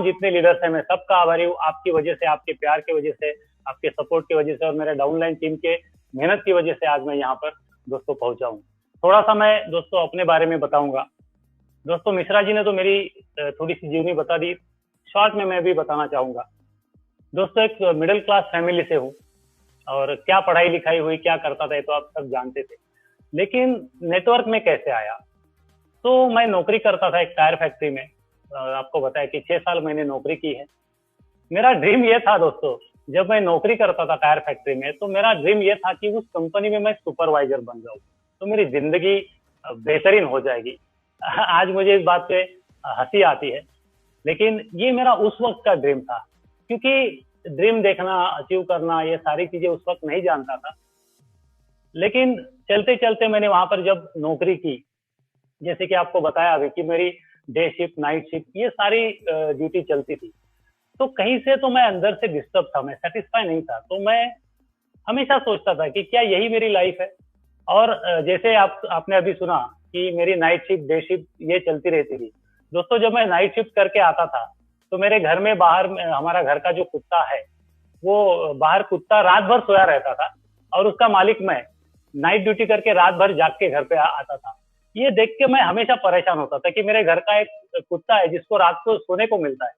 जितने लीडर्स हैं मैं सबका आभारी हूँ। आपकी वजह से, आपके प्यार की वजह से, आपके सपोर्ट की वजह से और मेरे डाउनलाइन टीम के मेहनत की वजह से आज मैं यहाँ पर दोस्तों पहुंचा हूँ। थोड़ा सा मैं दोस्तों अपने बारे में बताऊंगा। दोस्तों मिश्रा जी ने तो मेरी थोड़ी सी जीवनी बता दी, शॉर्ट में मैं भी बताना चाहूंगा। दोस्तों एक मिडिल क्लास फैमिली से हूँ और क्या पढ़ाई लिखाई हुई, क्या करता था ये तो आप सब जानते थे। लेकिन नेटवर्क में कैसे आया, तो मैं नौकरी करता था एक टायर फैक्ट्री में। आपको बताया कि 6 साल मैंने नौकरी की है। मेरा ड्रीम ये था दोस्तों, जब मैं नौकरी करता था टायर फैक्ट्री में, तो मेरा ड्रीम ये था कि उस कंपनी में मैं सुपरवाइजर बन जाऊं, तो मेरी जिंदगी बेहतरीन हो जाएगी। आज मुझे इस बात पे हंसी आती है, लेकिन ये मेरा उस वक्त का ड्रीम था। क्योंकि ड्रीम देखना, अचीव करना, ये सारी चीजें उस वक्त नहीं जानता था। लेकिन चलते चलते मैंने वहां पर जब नौकरी की, जैसे कि आपको बताया अभी कि मेरी डे शिफ्ट, नाइट शिफ्ट, ये सारी ड्यूटी चलती थी। तो कहीं से तो मैं अंदर से डिस्टर्ब था, मैं सेटिस्फाई नहीं था। तो मैं हमेशा सोचता था कि क्या यही मेरी लाइफ है। और जैसे आपने अभी सुना कि मेरी नाइट शिफ्ट, डे शिफ्ट ये चलती रहती थी। दोस्तों जब मैं नाइट शिफ्ट करके आता था, तो मेरे घर में बाहर हमारा घर का जो कुत्ता है, वो बाहर कुत्ता रात भर सोया रहता था और उसका मालिक मैं नाइट ड्यूटी करके रात भर जाग के घर पे आता था। ये देख के मैं हमेशा परेशान होता था कि मेरे घर का एक कुत्ता है जिसको रात को सोने को मिलता है,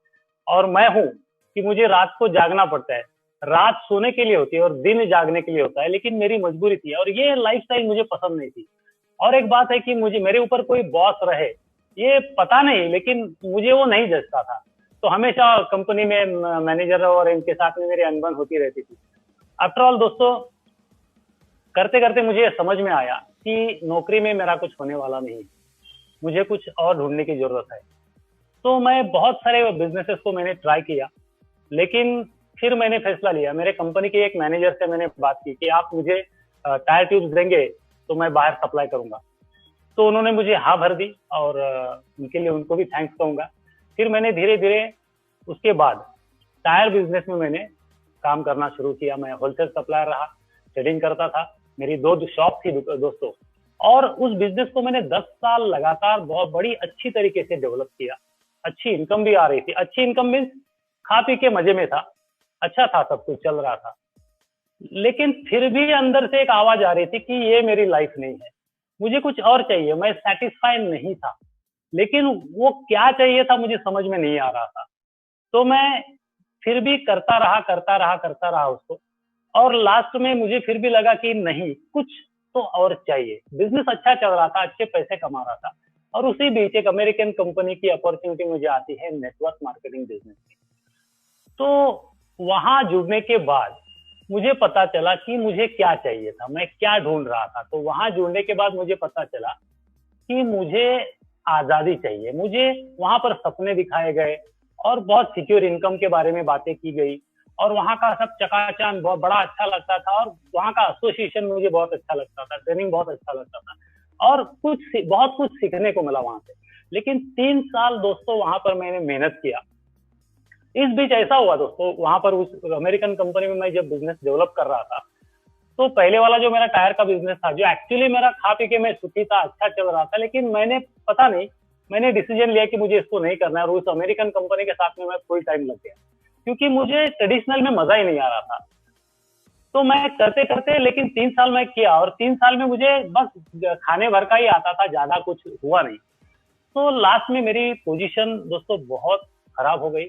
और मैं हूँ कि मुझे रात को जागना पड़ता है। रात सोने के लिए होती है और दिन जागने के लिए होता है, लेकिन मेरी मजबूरी थी और ये लाइफस्टाइल मुझे पसंद नहीं थी। और एक बात है कि मुझे मेरे ऊपर कोई बॉस रहे, ये पता नहीं, लेकिन मुझे वो नहीं जचता था। तो हमेशा कंपनी में मैनेजर और इनके साथ में मेरी अनबन होती रहती थी। आफ्टर ऑल दोस्तों, करते करते मुझे समझ में आया कि नौकरी में मेरा कुछ होने वाला नहीं, मुझे कुछ और ढूंढने की जरूरत है। तो मैं बहुत सारे बिजनेसेस को मैंने ट्राई किया, लेकिन फिर मैंने फैसला लिया। मेरे कंपनी के एक मैनेजर से मैंने बात की कि आप मुझे टायर ट्यूब्स देंगे तो मैं बाहर सप्लाई करूंगा। तो उन्होंने मुझे हाँ भर दी और उनके लिए उनको भी थैंक्स कहूंगा। फिर मैंने धीरे धीरे उसके बाद टायर बिजनेस में मैंने काम करना शुरू किया। मैं होलसेल सप्लायर रहा, ट्रेडिंग करता था। मेरी 2 शॉप थी दोस्तों, और उस बिजनेस को मैंने 10 साल लगातार बहुत बड़ी अच्छी तरीके से डेवलप किया। अच्छी इनकम भी आ रही थी। अच्छी इनकम मीन्स खा पी के मजे में था, अच्छा था, सब कुछ चल रहा था। लेकिन फिर भी अंदर से एक आवाज आ रही थी कि ये मेरी लाइफ नहीं है, मुझे कुछ और चाहिए। मैं सेटिस्फाई नहीं था, लेकिन वो क्या चाहिए था मुझे समझ में नहीं आ रहा था। तो मैं फिर भी करता रहा उसको। और लास्ट में मुझे फिर भी लगा कि नहीं, कुछ तो और चाहिए। बिजनेस अच्छा चल रहा था, अच्छे पैसे कमा रहा था, और उसी बीच एक अमेरिकन कंपनी की अपॉर्चुनिटी मुझे आती है नेटवर्क मार्केटिंग बिजनेस की। तो वहां जुड़ने के बाद मुझे पता चला कि मुझे क्या चाहिए था, मैं क्या ढूंढ रहा था। तो वहां जुड़ने के बाद मुझे पता चला कि मुझे आजादी चाहिए। मुझे वहां पर सपने दिखाए गए और बहुत सिक्योर इनकम के बारे में बातें की गई, और वहां का सब चकाचौंध बहुत बड़ा अच्छा लगता था, और वहां का एसोसिएशन मुझे बहुत अच्छा लगता था, ट्रेनिंग बहुत अच्छा लगता था, और बहुत कुछ सीखने को मिला वहां से। लेकिन 3 साल दोस्तों वहां पर मैंने मेहनत किया। इस बीच ऐसा हुआ दोस्तों, वहां पर उस अमेरिकन कंपनी में मैं जब बिजनेस डेवलप कर रहा था, तो पहले वाला जो मेरा टायर का बिजनेस था, जो एक्चुअली मेरा खा पी के मैं सुखी था, अच्छा चल रहा था, लेकिन मैंने पता नहीं, मैंने डिसीजन लिया कि मुझे इसको नहीं करना है, और उस अमेरिकन कंपनी के साथ में मैं फुल टाइम लग गया, क्योंकि मुझे ट्रेडिशनल में मजा ही नहीं आ रहा था। तो मैं करते करते, लेकिन 3 साल मैं किया, और 3 साल में मुझे बस खाने भर का ही आता था, ज्यादा कुछ हुआ नहीं। तो लास्ट में मेरी पोजीशन दोस्तों बहुत खराब हो गई,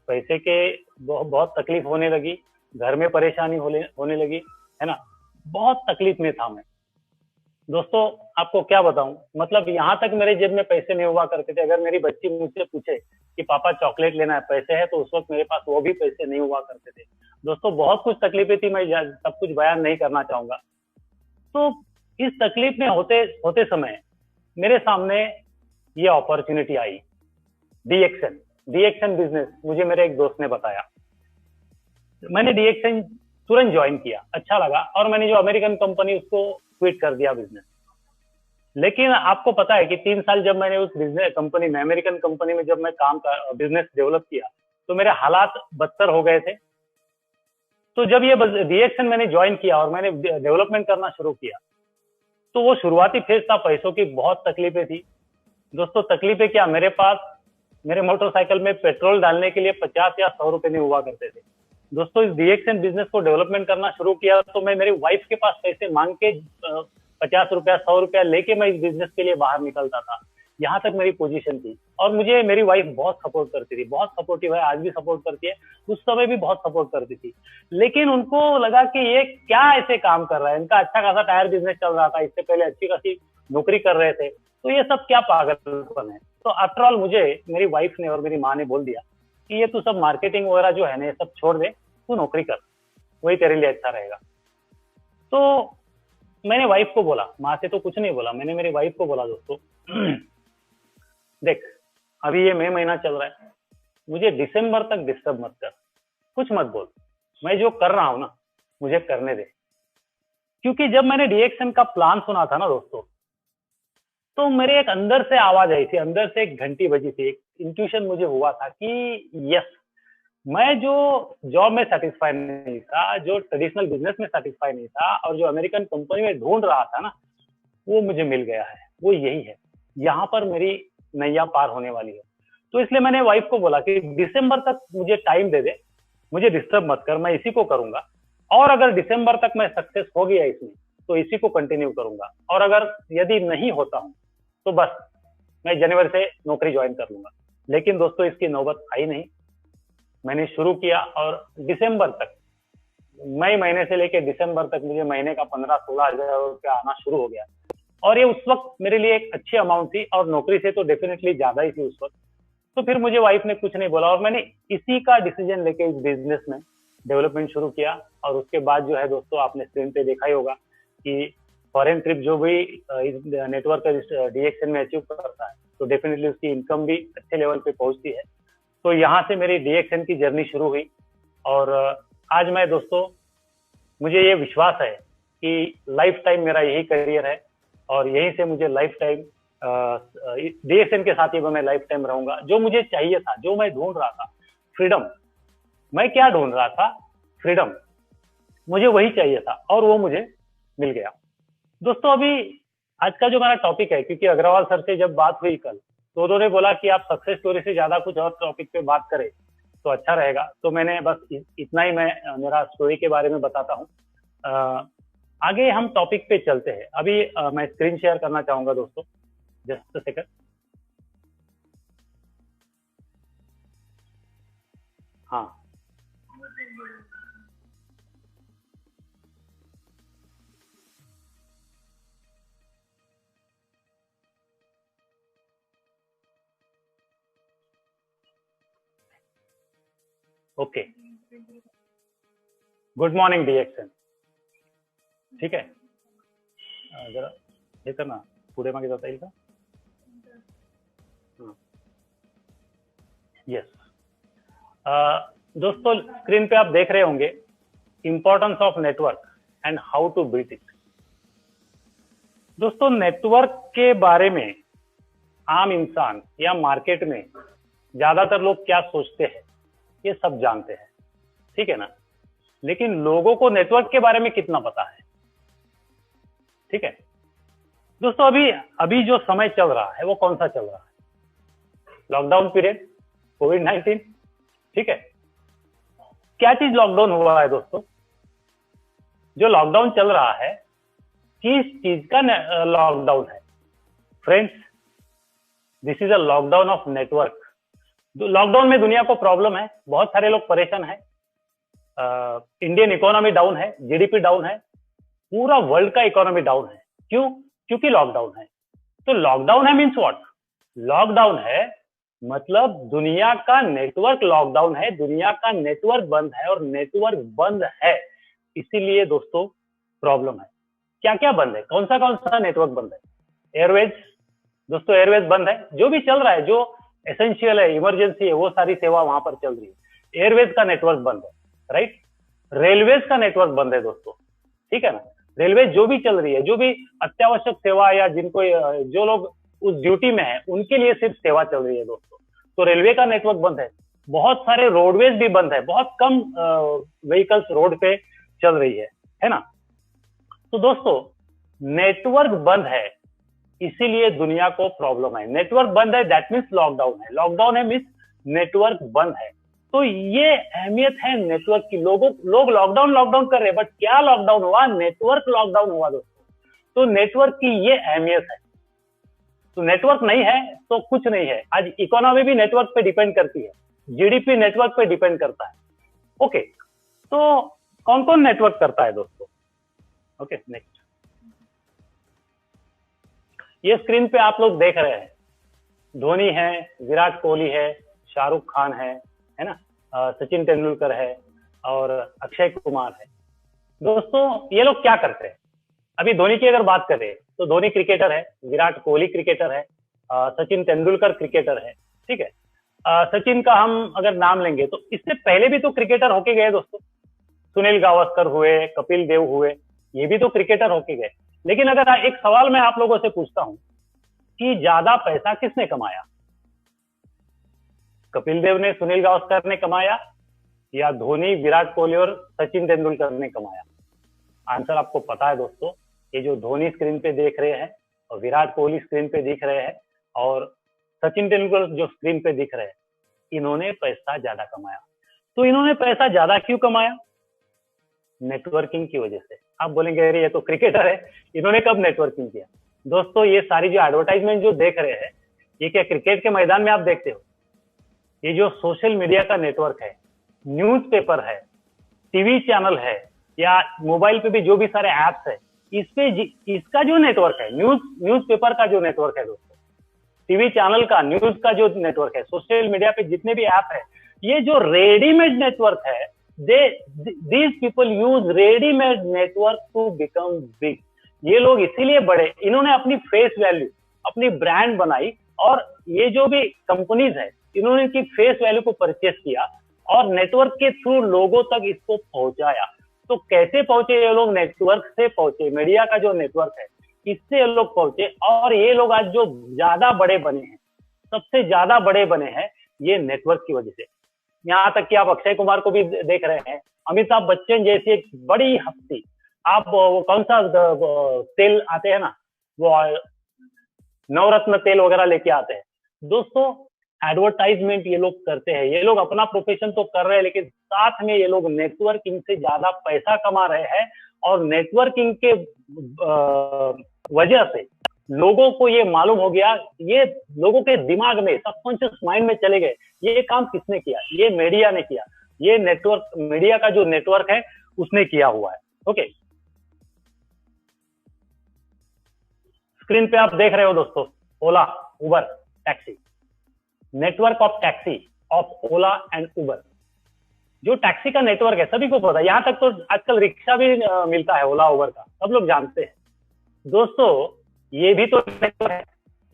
पैसे के बहुत तकलीफ होने लगी, घर में परेशानी होने लगी, है ना। बहुत तकलीफ में था मैं दोस्तों, आपको क्या बताऊं। मतलब यहाँ तक मेरे जेब में पैसे नहीं हुआ करते थे। अगर मेरी बच्ची मुझसे पूछे कि पापा चॉकलेट लेना है, पैसे है, तो उस वक्त मेरे पास वो भी पैसे नहीं हुआ करते थे दोस्तों। बहुत कुछ तकलीफें थी, मैं सब कुछ बयान नहीं करना चाहूंगा। तो इस तकलीफ में होते होते समय मेरे सामने ये अपॉर्चुनिटी आई, डीएक्सन बिजनेस, मुझे मेरे एक दोस्त ने बताया। मैंने डीएक्सन तुरंत ज्वाइन किया, अच्छा लगा, और मैंने जो अमेरिकन कंपनी उसको क्विट कर दिया बिजनेस। लेकिन आपको पता है कि 3 साल जब मैंने उस बिजनेस कंपनी में, अमेरिकन कंपनी में जब मैं काम का बिजनेस डेवलप किया, तो मेरे हालात बदतर हो गए थे। तो जब ये डीएक्सन मैंने ज्वाइन किया और मैंने डेवलपमेंट करना शुरू किया, तो वो शुरुआती फेज था, पैसों की बहुत तकलीफें थी दोस्तों। तकलीफें क्या, मेरे पास मेरे मोटरसाइकिल में पेट्रोल डालने के लिए 50 या 100 रुपए नहीं हुआ करते थे। दोस्तों इस डीएक्सएन बिजनेस को डेवलपमेंट करना शुरू किया तो मैं मेरी वाइफ के पास पैसे मांग के 50 रुपया 100 रुपया लेके मैं इस बिजनेस के लिए बाहर निकलता था। यहाँ तक मेरी पोजीशन थी और मुझे मेरी वाइफ बहुत सपोर्ट करती थी, बहुत सपोर्टिव है, आज भी सपोर्ट करती है, उस समय भी बहुत सपोर्ट करती थी। लेकिन उनको लगा कि ये क्या ऐसे काम कर रहा है, इनका अच्छा खासा टायर बिजनेस चल रहा था, इससे पहले अच्छी खासी नौकरी कर रहे थे, तो ये सब क्या पागलपन है। तो आफ्टर ऑल मुझे मेरी वाइफ ने और मेरी माँ ने बोल दिया कि ये तू सब मार्केटिंग वगैरह जो है ना ये सब छोड़ दे, तू नौकरी कर, वही तेरे लिए अच्छा रहेगा। तो मैंने वाइफ को बोला, माँ से तो कुछ नहीं बोला, मैंने मेरी वाइफ को बोला दोस्तों देख अभी ये मई महीना चल रहा है, मुझे दिसंबर तक डिस्टर्ब मत कर, कुछ मत बोल, मैं जो कर रहा हूं ना मुझे करने दे। क्योंकि जब मैंने डीएक्सएन का प्लान सुना था ना दोस्तों, तो मेरे एक अंदर से आवाज आई थी, अंदर से एक घंटी बजी थी, एक इंट्यूशन मुझे हुआ था कि यस, मैं जो जॉब में सेटिस्फाई नहीं था, जो ट्रेडिशनल बिजनेस में सेटिस्फाई नहीं था और जो अमेरिकन कंपनी में ढूंढ रहा था ना, वो मुझे मिल गया है, वो यही है, यहाँ पर मेरी नैया पार होने वाली है। तो इसलिए मैंने वाइफ को बोला कि दिसंबर तक मुझे टाइम दे दे, मुझे डिस्टर्ब मत कर, मैं इसी को करूंगा, और अगर दिसंबर तक मैं सक्सेस हो गया इसमें तो इसी को कंटिन्यू करूंगा, और अगर यदि नहीं होता हूं तो बस मैं जनवरी से नौकरी ज्वाइन कर लूंगा। लेकिन दोस्तों इसकी नौबत आई नहीं, मैंने शुरू किया और दिसंबर तक, मई महीने से लेकर दिसंबर तक मुझे महीने का 15-16 हजार रुपया आना शुरू हो गया। और ये उस वक्त मेरे लिए एक अच्छी अमाउंट थी और नौकरी से तो डेफिनेटली ज्यादा ही थी उस वक्त। तो फिर मुझे वाइफ ने कुछ नहीं बोला और मैंने इसी का डिसीजन लेके इस बिजनेस में डेवलपमेंट शुरू किया। और उसके बाद जो है दोस्तों आपने स्क्रीन पे देखा ही होगा कि फॉरेन ट्रिप जो भी इस नेटवर्क डीएक्सएन में अचीव करता है तो डेफिनेटली उसकी इनकम भी अच्छे लेवल पे पहुंचती है। तो यहाँ से मेरी डीएक्सएन की जर्नी शुरू हुई और आज मैं दोस्तों, मुझे ये विश्वास है कि लाइफ टाइम मेरा यही करियर है और यहीं से मुझे लाइफ टाइम डीएक्सएन के साथ ही मैं लाइफ टाइम रहूंगा। जो मुझे चाहिए था, जो मैं ढूंढ रहा था, फ्रीडम, मैं क्या ढूंढ रहा था, फ्रीडम, मुझे वही चाहिए था और वो मुझे मिल गया। दोस्तों अभी आज का जो मेरा टॉपिक है, क्योंकि अग्रवाल सर से जब बात हुई कल तो उन्होंने बोला कि आप सक्सेस स्टोरी से ज्यादा कुछ और टॉपिक पे बात करें तो अच्छा रहेगा, तो मैंने बस इतना ही मैं मेरा स्टोरी के बारे में बताता हूँ। आगे हम टॉपिक पे चलते हैं। अभी मैं स्क्रीन शेयर करना चाहूंगा दोस्तों, जस्ट अ सेकंड। हाँ ओके, गुड मॉर्निंग डीएक्सएन, ठीक है। जरा हे कर ना, पुढे मागे जाता येईल का? यस। दोस्तों स्क्रीन पे आप देख रहे होंगे importance of network and how to build it. दोस्तों नेटवर्क के बारे में आम इंसान या मार्केट में ज्यादातर लोग क्या सोचते हैं ये सब जानते हैं, ठीक है ना, लेकिन लोगों को नेटवर्क के बारे में कितना पता है, ठीक है। दोस्तों अभी जो समय चल रहा है वो कौन सा चल रहा है? लॉकडाउन पीरियड, कोविड-19, ठीक है। क्या चीज लॉकडाउन हुआ है दोस्तों? जो लॉकडाउन चल रहा है किस चीज का लॉकडाउन है? Friends, this is a lockdown of network. Lockdown में दुनिया को प्रॉब्लम है, बहुत सारे लोग परेशान है, इंडियन इकोनॉमी डाउन है, जीडीपी डाउन है, पूरा वर्ल्ड का इकोनॉमी डाउन है। क्यों? क्योंकि लॉकडाउन है। तो लॉकडाउन है मीन्स व्हाट? लॉकडाउन है मतलब दुनिया का नेटवर्क लॉकडाउन है, दुनिया का नेटवर्क बंद है और नेटवर्क बंद है इसीलिए दोस्तों प्रॉब्लम है। क्या क्या बंद है? कौन सा नेटवर्क बंद है? एयरवेज, दोस्तों एयरवेज बंद है, जो भी चल रहा है, जो एसेंशियल है, इमरजेंसी है, वो सारी सेवा वहां पर चल रही है। एयरवेज का नेटवर्क बंद है, राइट। रेलवेज का नेटवर्क बंद है दोस्तों, ठीक है ना। रेलवे जो भी चल रही है, जो भी अत्यावश्यक सेवा या जिनको जो लोग उस ड्यूटी में है उनके लिए सिर्फ सेवा चल रही है दोस्तों, तो रेलवे का नेटवर्क बंद है। बहुत सारे रोडवेज भी बंद है, बहुत कम व्हीकल्स रोड पे चल रही है ना। तो दोस्तों नेटवर्क बंद है इसीलिए दुनिया को प्रॉब्लम है। नेटवर्क बंद है दैट मीन्स लॉकडाउन है, लॉकडाउन है मीन्स नेटवर्क बंद है। तो ये अहमियत है नेटवर्क की। लोग लॉकडाउन कर रहे हैं, बट क्या लॉकडाउन हुआ? नेटवर्क लॉकडाउन हुआ दोस्तों। तो नेटवर्क की ये अहमियत है। तो नेटवर्क नहीं है तो कुछ नहीं है। आज इकोनॉमी भी नेटवर्क पे डिपेंड करती है, जीडीपी नेटवर्क पे डिपेंड करता है। ओके, तो कौन कौन नेटवर्क करता है दोस्तों? Okay, next. ये स्क्रीन पे आप लोग देख रहे हैं, धोनी है, विराट कोहली है, शाहरुख खान है ना, सचिन तेंदुलकर है और अक्षय कुमार है। दोस्तों ये लोग क्या करते हैं? अभी धोनी की अगर बात करें तो धोनी क्रिकेटर है, विराट कोहली क्रिकेटर है, सचिन तेंदुलकर क्रिकेटर है, ठीक है। सचिन का हम अगर नाम लेंगे तो इससे पहले भी तो क्रिकेटर होके गए दोस्तों। सुनील गावस्कर हुए, कपिल देव हुए, ये भी तो क्रिकेटर होके गए। लेकिन अगर एक सवाल मैं आप लोगों से पूछता हूं कि ज्यादा पैसा किसने कमाया? कपिल देव ने, सुनील गावस्कर ने कमाया, या धोनी, विराट कोहली और सचिन तेंदुलकर ने कमाया? आंसर आपको पता है दोस्तों। ये जो धोनी स्क्रीन पे देख रहे हैं और विराट कोहली स्क्रीन पे दिख रहे हैं और सचिन तेंदुलकर जो स्क्रीन पे दिख रहे हैं, इन्होंने पैसा ज्यादा कमाया। तो इन्होंने पैसा ज्यादा क्यों कमाया? नेटवर्किंग की वजह से। आप बोलेंगे अरे ये तो क्रिकेटर है, इन्होंने कब नेटवर्किंग किया? दोस्तों ये सारी जो एडवर्टाइजमेंट जो देख रहे हैं, ये क्या क्रिकेट के मैदान में आप देखते हो? ये जो सोशल मीडिया का नेटवर्क है, न्यूज़पेपर है, टीवी चैनल है, या मोबाइल पे भी जो भी सारे एप्स है, इस पे इसका जो नेटवर्क है, न्यूज़पेपर का जो नेटवर्क है दोस्तों, टीवी चैनल का, न्यूज का जो नेटवर्क है, सोशल मीडिया पे जितने भी ऐप है, ये जो रेडीमेड नेटवर्क है, these people use ready-made network to become big। ये लोग इसीलिए बड़े, इन्होंने अपनी फेस वैल्यू, अपनी ब्रांड बनाई, और ये जो भी कंपनीज है, इन्होंने इनकी फेस वैल्यू को परचेस किया और नेटवर्क के थ्रू लोगों तक इसको पहुंचाया। तो कैसे पहुंचे ये लोग? नेटवर्क से पहुंचे। मीडिया का जो नेटवर्क है, इससे ये लोग पहुंचे, और ये लोग आज जो ज्यादा बड़े बने हैं, सबसे ज्यादा बड़े बने हैं, ये नेटवर्क की वजह से। यहाँ तक कि आप अक्षय कुमार को भी देख रहे हैं, अमिताभ बच्चन जैसी एक बड़ी हस्ती, आप वो कौन सा तेल आते हैं ना, वो नवरत्न तेल वगैरह लेके आते हैं दोस्तों। एडवर्टाइजमेंट ये लोग करते हैं, ये लोग अपना प्रोफेशन तो कर रहे हैं, लेकिन साथ में ये लोग नेटवर्किंग से ज्यादा पैसा कमा रहे हैं। और नेटवर्किंग के वजह से लोगों को ये मालूम हो गया, ये लोगों के दिमाग में, सबकॉन्शियस माइंड में चले गए, ये काम किसने किया? ये मीडिया ने किया। ये नेटवर्क, मीडिया का जो नेटवर्क है, उसने किया हुआ है। ओके, स्क्रीन पे आप देख रहे हो दोस्तों, Ola, Uber, taxi, network of taxi of Ola and Uber. जो टैक्सी का नेटवर्क है, सभी को पता है, यहां तक तो आजकल रिक्शा भी मिलता है ओला उबर का, सब लोग जानते हैं दोस्तों। ये भी तो नेटवर्क है,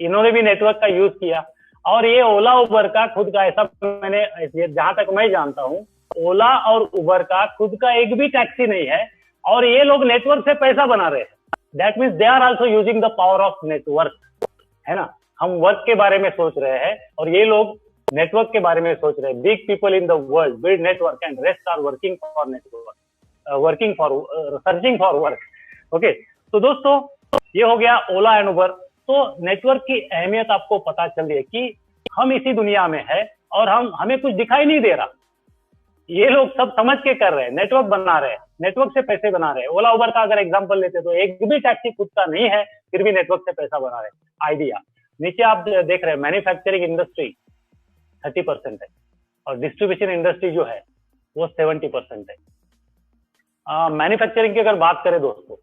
इन्होंने भी नेटवर्क का यूज किया। और ये ओला उबर का खुद का, ऐसा मैंने, जहां तक मैं जानता हूं, ओला और उबर का खुद का एक भी टैक्सी नहीं है, और ये लोग नेटवर्क से पैसा बना रहे हैं। That means they are also using the power of network, है ना। हम वर्क के बारे में सोच रहे हैं और ये लोग नेटवर्क के बारे में सोच रहे हैं। Big people in the world build network and rest are working for network, working for, searching for work. Okay, तो दोस्तों ये हो गया ओला एंड उबर। तो नेटवर्क की अहमियत आपको पता चल रही है कि हम इसी दुनिया में है और हमें कुछ दिखाई नहीं दे रहा। ये लोग सब समझ के कर रहे हैं, नेटवर्क बना रहे हैं, नेटवर्क से पैसे बना रहे हैं। ओला उबर का अगर एग्जांपल लेते तो एक भी टैक्सी खुद का नहीं है, फिर भी नेटवर्क से पैसा बना रहे हैं। आइडिया नीचे आप देख रहे हैं, मैन्युफैक्चरिंग इंडस्ट्री 30% है और डिस्ट्रीब्यूशन इंडस्ट्री जो है वो 70% है। मैन्युफैक्चरिंग की अगर बात करें दोस्तों,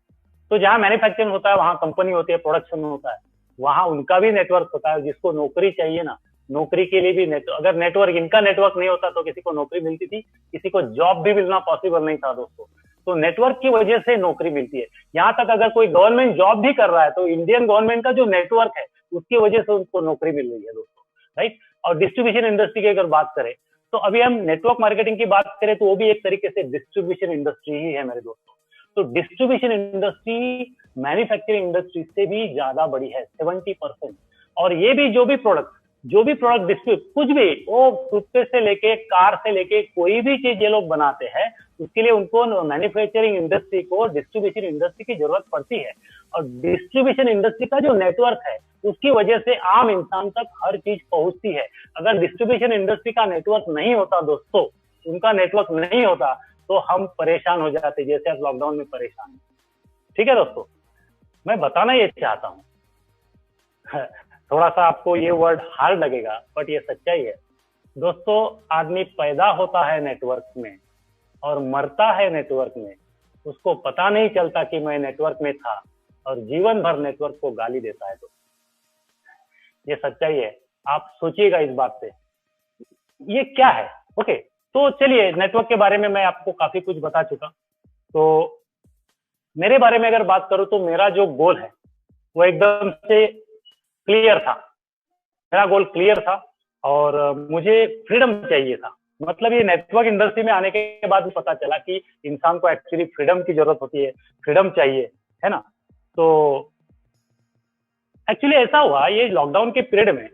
तो जहां मैन्युफैक्चरिंग होता है वहां कंपनी होती है, प्रोडक्शन होता है, वहां उनका भी नेटवर्क होता है। जिसको नौकरी चाहिए ना, नौकरी के लिए भी अगर नेटवर्क, इनका नेटवर्क नहीं होता तो किसी को नौकरी मिलती थी, किसी को जॉब भी मिलना पॉसिबल नहीं था दोस्तों। तो नेटवर्क की वजह से नौकरी मिलती है। यहाँ तक अगर कोई गवर्नमेंट जॉब भी कर रहा है तो इंडियन गवर्नमेंट का जो नेटवर्क है उसकी वजह से उनको नौकरी मिल रही है दोस्तों, राइट। और डिस्ट्रीब्यूशन इंडस्ट्री की अगर बात करें तो अभी हम नेटवर्क मार्केटिंग की बात करें तो वो भी एक तरीके से डिस्ट्रीब्यूशन इंडस्ट्री ही है मेरे दोस्तों। तो डिस्ट्रीब्यूशन इंडस्ट्री मैन्युफैक्चरिंग इंडस्ट्री से भी ज्यादा बड़ी है, 70%। और ये भी जो भी प्रोडक्ट डिस्ट्रीब्यूट, कुछ भी, वो कुत्ते से लेके कार से लेके कोई भी चीज ये लोग बनाते हैं, उसके लिए उनको मैन्युफैक्चरिंग इंडस्ट्री को डिस्ट्रीब्यूशन इंडस्ट्री की जरूरत पड़ती है। और डिस्ट्रीब्यूशन इंडस्ट्री का जो नेटवर्क है उसकी वजह से आम इंसान तक हर चीज पहुंचती है। अगर डिस्ट्रीब्यूशन इंडस्ट्री का नेटवर्क नहीं होता दोस्तों, उनका नेटवर्क नहीं होता तो हम परेशान हो जाते, जैसे आप लॉकडाउन में परेशान हैं। ठीक है दोस्तों, मैं बताना ये चाहता हूँ थोड़ा सा आपको ये वर्ड हार्ड लगेगा बट ये सच्चाई है दोस्तों। आदमी पैदा होता है नेटवर्क में और मरता है नेटवर्क में, उसको पता नहीं चलता कि मैं नेटवर्क में था, और जीवन भर नेटवर्क को गाली देता है। तो ये सच्चाई है, आप सोचिएगा इस बात पे। ये क्या है? ओके, तो चलिए नेटवर्क के बारे में मैं आपको काफी कुछ बता चुका। तो मेरे बारे में अगर बात करूं तो मेरा जो गोल है वो एकदम से क्लियर था। मेरा गोल क्लियर था और मुझे फ्रीडम चाहिए था। मतलब ये नेटवर्क इंडस्ट्री में आने के बाद पता चला कि इंसान को एक्चुअली फ्रीडम की जरूरत होती है, फ्रीडम चाहिए, है ना। तो एक्चुअली ऐसा हुआ, ये लॉकडाउन के पीरियड में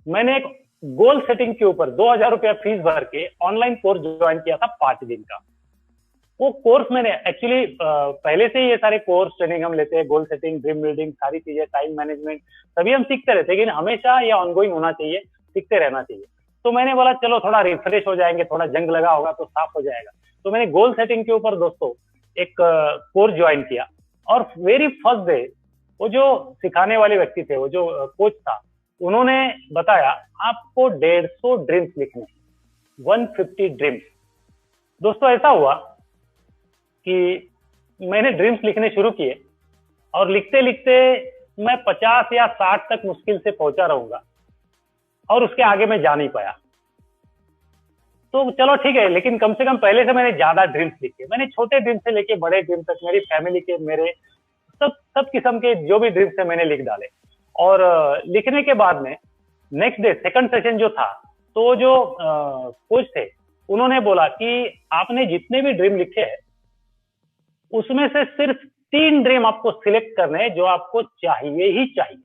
मैंने एक गोल सेटिंग के ऊपर 2000 रुपया फीस भर के ऑनलाइन कोर्स ज्वाइन किया था 5 दिन का। वो कोर्स मैंने एक्चुअली पहले से ही ये सारे कोर्स ट्रेनिंग हम लेते हैं, गोल सेटिंग, ड्रीम बिल्डिंग, सारी चीजें, टाइम मैनेजमेंट, सभी हम सीखते रहते हैं, लेकिन हमेशा ये ऑनगोइंग होना चाहिए, सीखते रहना चाहिए। तो मैंने बोला चलो थोड़ा रिफ्रेश हो जाएंगे, थोड़ा जंग लगा होगा तो साफ हो जाएगा। तो मैंने गोल सेटिंग के ऊपर दोस्तों एक कोर्स ज्वाइन किया, और वेरी फर्स्ट डे वो जो सिखाने वाले व्यक्ति थे, वो जो कोच था, उन्होंने बताया आपको 150 ड्रीम्स लिखने, 150 ड्रीम्स। दोस्तों ऐसा हुआ कि मैंने ड्रीम्स लिखने शुरू किए, और लिखते लिखते मैं 50 या 60 तक मुश्किल से पहुंचा रहूंगा, और उसके आगे मैं जा नहीं पाया। तो चलो ठीक है, लेकिन कम से कम पहले से मैंने ज्यादा ड्रीम्स लिखे। मैंने छोटे ड्रीम से लेके बड़े ड्रीम तक, मेरी फैमिली के, मेरे सब किस्म के जो भी ड्रीम्स थे मैंने लिख डाले। और लिखने के बाद में नेक्स्ट डे सेकंड सेशन जो था, तो जो कोच थे उन्होंने बोला कि आपने जितने भी ड्रीम लिखे हैं उसमें से सिर्फ 3 ड्रीम आपको सिलेक्ट करने हैं जो आपको चाहिए ही चाहिए,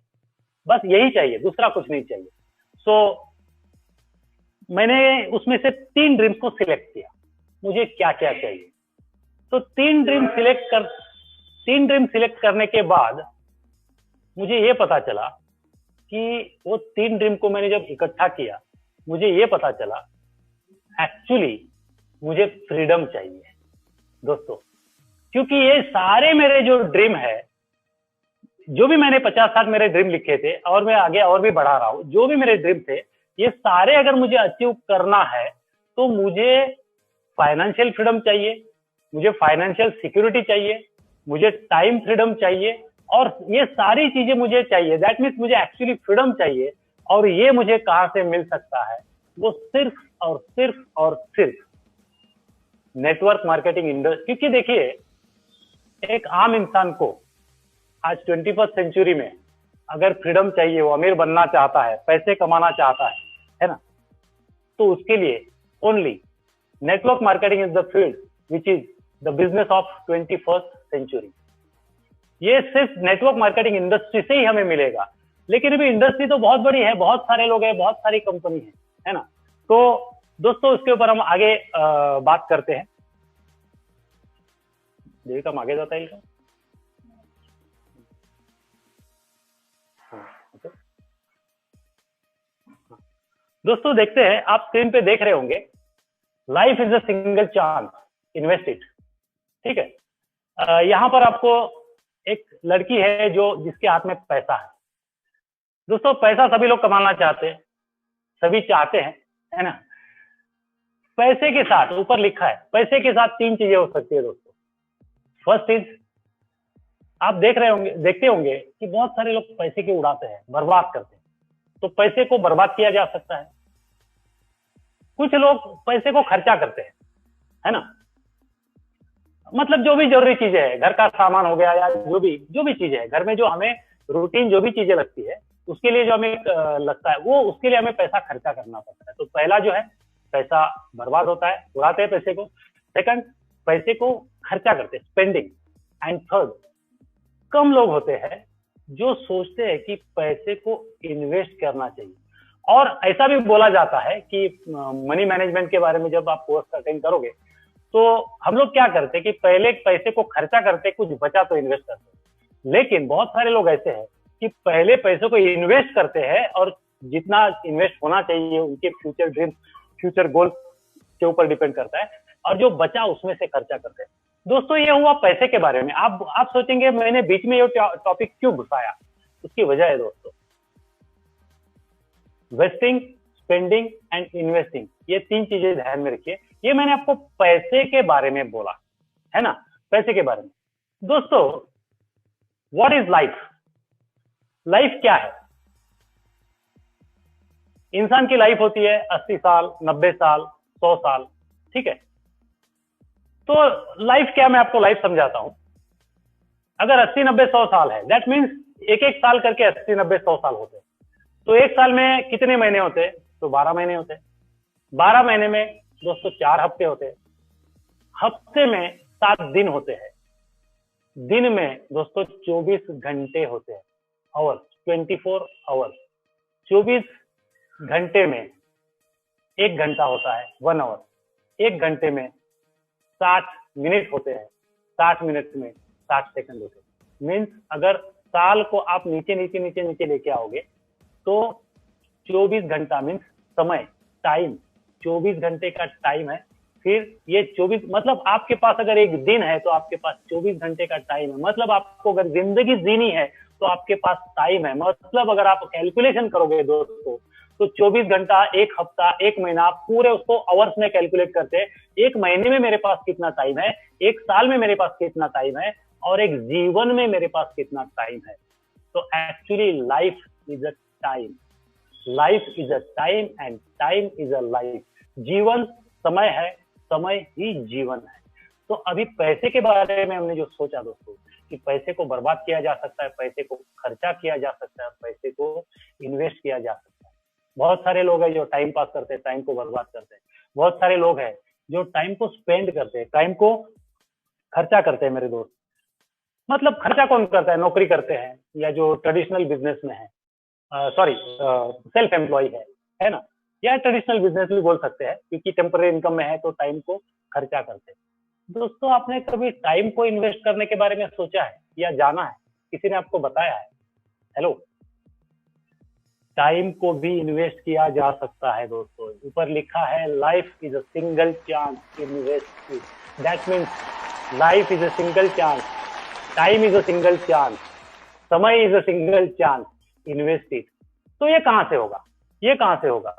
बस यही चाहिए, दूसरा कुछ नहीं चाहिए। सो मैंने उसमें से 3 ड्रीम्स को सिलेक्ट किया, मुझे क्या क्या चाहिए। तो 3 ड्रीम सिलेक्ट करने के बाद मुझे ये पता चला कि वो 3 ड्रीम को मैंने जब इकट्ठा किया, मुझे ये पता चला एक्चुअली मुझे फ्रीडम चाहिए दोस्तों। क्योंकि ये सारे मेरे जो ड्रीम है, जो भी मैंने 50-60 मेरे ड्रीम लिखे थे, और मैं आगे और भी बढ़ा रहा हूं, जो भी मेरे ड्रीम थे, ये सारे अगर मुझे अचीव करना है तो मुझे फाइनेंशियल फ्रीडम चाहिए, मुझे फाइनेंशियल सिक्योरिटी चाहिए, मुझे टाइम फ्रीडम चाहिए, और ये सारी चीजें मुझे चाहिए। दैट मीन्स मुझे एक्चुअली फ्रीडम चाहिए। और ये मुझे कहां से मिल सकता है? वो सिर्फ और सिर्फ और सिर्फ नेटवर्क मार्केटिंग इंडस्ट्री। क्योंकि देखिए, एक आम इंसान को आज 21st सेंचुरी में अगर फ्रीडम चाहिए, वो अमीर बनना चाहता है, पैसे कमाना चाहता है ना, तो उसके लिए only network marketing is the field which is the business of 21st century. ये सिर्फ नेटवर्क मार्केटिंग इंडस्ट्री से ही हमें मिलेगा। लेकिन अभी इंडस्ट्री तो बहुत बड़ी है, बहुत सारे लोग हैं, बहुत सारी कंपनी है ना। तो दोस्तों उसके ऊपर हम आगे बात करते हैं। देविका हम आगे जाता है इनका। दोस्तों देखते हैं, आप स्क्रीन पे देख रहे होंगे, life is a single chance, invest it. ठीक है, यहां पर आपको एक लड़की है जो जिसके हाथ में पैसा है। दोस्तों पैसा सभी लोग कमाना चाहते हैं, सभी चाहते हैं, है ना। पैसे के साथ ऊपर लिखा है, पैसे के साथ 3 चीजें हो सकती है दोस्तों। फर्स्ट इज, आप देखते होंगे कि बहुत सारे लोग पैसे के उड़ाते हैं, बर्बाद करते हैं। तो पैसे को बर्बाद किया जा सकता है। कुछ लोग पैसे को खर्चा करते हैं, है ना। मतलब जो भी जरूरी चीजें है, घर का सामान हो गया, या जो भी चीजें है घर में, जो हमें रूटीन जो भी चीजें लगती है, उसके लिए जो हमें लगता है, वो उसके लिए हमें पैसा खर्चा करना पड़ता है। तो पहला जो है, पैसा बर्बाद होता है, उड़ाते हैं पैसे को। सेकंड, पैसे को खर्चा करते हैं, स्पेंडिंग। एंड थर्ड, कम लोग होते हैं जो सोचते हैं कि पैसे को इन्वेस्ट करना चाहिए। और ऐसा भी बोला जाता है कि मनी मैनेजमेंट के बारे में जब आप कोर्स अटेंड करोगे तो हम लोग क्या करते कि पहले पैसे को खर्चा करते, कुछ बचा तो इन्वेस्ट करते। लेकिन बहुत सारे लोग ऐसे हैं कि पहले पैसे को इन्वेस्ट करते हैं और जितना इन्वेस्ट होना चाहिए उनके फ्यूचर ड्रीम, फ्यूचर गोल के ऊपर डिपेंड करता है, और जो बचा उसमें से खर्चा करते हैं। दोस्तों ये हुआ पैसे के बारे में। आप सोचेंगे मैंने बीच में ये टॉपिक क्यों घुसाया, उसकी वजह है दोस्तों, वेस्टिंग, स्पेंडिंग एंड इन्वेस्टिंग, ये 3 चीजें ध्यान में रखिए। ये मैंने आपको पैसे के बारे में बोला है ना, पैसे के बारे में। दोस्तों व्हाट इज लाइफ? लाइफ क्या है? इंसान की लाइफ होती है 80 साल, 90 साल, 100 साल, ठीक है। तो लाइफ क्या, मैं आपको लाइफ समझाता हूं। अगर 80, 90, 100 साल है, दैट मीन्स एक एक साल करके 80, 90, 100 साल होते हैं। तो एक साल में कितने महीने होते हैं? तो 12 महीने होते हैं। 12 महीने में दोस्तों 4 हफ्ते होते हैं। हफ्ते में 7 दिन होते हैं। दिन में दोस्तों 24 घंटे होते हैं, आवर्स, 24 आवर्स। 24 घंटे में 1 घंटा होता है, 1 आवर। 1 घंटे में 60 मिनट होते हैं, 60 मिनट में 60 सेकंड होते हैं। मीन्स अगर साल को आप नीचे नीचे नीचे नीचे लेके आओगे तो 24 घंटा मीन्स समय, टाइम, 24 घंटे का टाइम है। फिर ये 24 मतलब आपके पास अगर एक दिन है तो आपके पास 24 घंटे का टाइम है। मतलब आपको अगर जिंदगी जीनी है तो आपके पास टाइम है। मतलब अगर आप कैलकुलेशन करोगे दोस्तों तो 24 घंटा, 1 हफ्ता, 1 महीना, पूरे उसको आवर्स में कैलकुलेट करते हैं। 1 महीने में मेरे पास कितना टाइम है, 1 साल में मेरे पास कितना टाइम है, और एक जीवन में मेरे पास कितना टाइम है। तो actually life is a time, life is a time and time is a life. जीवन समय है, समय ही जीवन है। तो अभी पैसे के बारे में हमने जो सोचा दोस्तों कि पैसे को बर्बाद किया जा सकता है, पैसे को खर्चा किया जा सकता है, पैसे को इन्वेस्ट किया जा सकता है। बहुत सारे लोग हैं जो टाइम पास करते हैं, टाइम को बर्बाद करते हैं। बहुत सारे लोग हैं जो टाइम को स्पेंड करते हैं, टाइम को खर्चा करते हैं मेरे दोस्त। मतलब खर्चा कौन करता है? नौकरी करते हैं या जो ट्रेडिशनल बिजनेस में है, सॉरी सेल्फ एम्प्लॉय है ना, या ट्रेडिशनल बिजनेस भी बोल सकते हैं क्योंकि टेम्पररी इनकम में है तो टाइम को खर्चा करते हैं। दोस्तों आपने कभी टाइम को इन्वेस्ट करने के बारे में सोचा है या जाना है? किसी ने आपको बताया है? हेलो, टाइम को भी इन्वेस्ट किया जा सकता है दोस्तों। ऊपर लिखा है life is a single chance, invest it. That means life is a single chance, time is a single chance, समय is a single chance, invest it. तो ये कहां से होगा? ये कहां से होगा?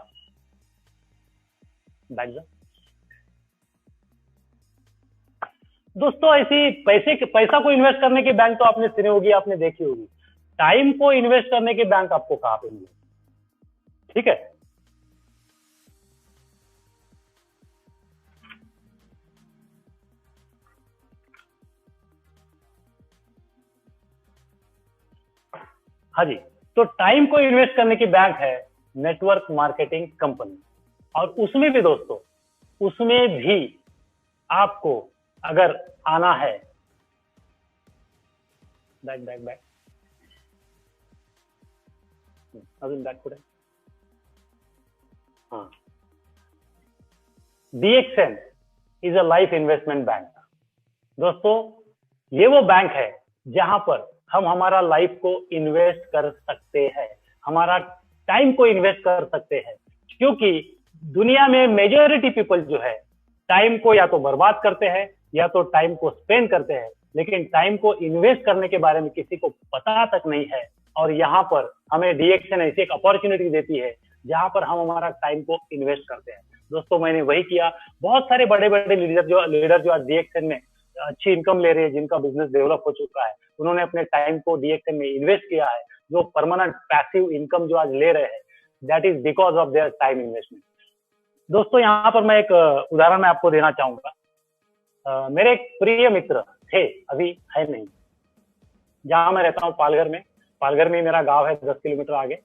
दोस्तों ऐसी पैसा को इन्वेस्ट करने की बैंक तो आपने सुनी होगी, आपने देखी होगी। टाइम को इन्वेस्ट करने की बैंक आपको कहां पे मिलेगी? ठीक है, हाँ जी। तो टाइम को इन्वेस्ट करने की बैंक है नेटवर्क मार्केटिंग कंपनी। और उसमें भी दोस्तों, उसमें भी आपको अगर आना है, बैक बैक बैक, अजून बैक पुढे, हाँ, DXN is a life investment bank. दोस्तों ये वो बैंक है जहां पर हम हमारा लाइफ को इन्वेस्ट कर सकते हैं, हमारा टाइम को इन्वेस्ट कर सकते हैं। क्योंकि दुनिया में मेजॉरिटी पीपल जो है टाइम को या तो बर्बाद करते हैं या तो टाइम को स्पेंड करते हैं, लेकिन टाइम को इन्वेस्ट करने के बारे में किसी को पता तक नहीं है। और यहाँ पर हमें DXN ऐसी एक अपॉर्चुनिटी देती है जहां पर हम हमारा टाइम को इन्वेस्ट करते हैं। दोस्तों मैंने वही किया। बहुत सारे बड़े बड़े लीडर जो आज DXN में अच्छी इनकम ले रहे हैं, जिनका बिजनेस डेवलप हो चुका है, उन्होंने अपने टाइम को DXN में इन्वेस्ट किया है। जो परमानेंट पैसिव इनकम जो आज ले रहे हैं, that is because of their time investment. दोस्तों यहाँ पर मैं एक उदाहरण मैं आपको देना चाहूंगा। मेरे एक प्रिय मित्र थे, अभी है नहीं, जहां मैं रहता हूँ पालघर में। पालघर में मेरा गांव है, 10 किलोमीटर आगे।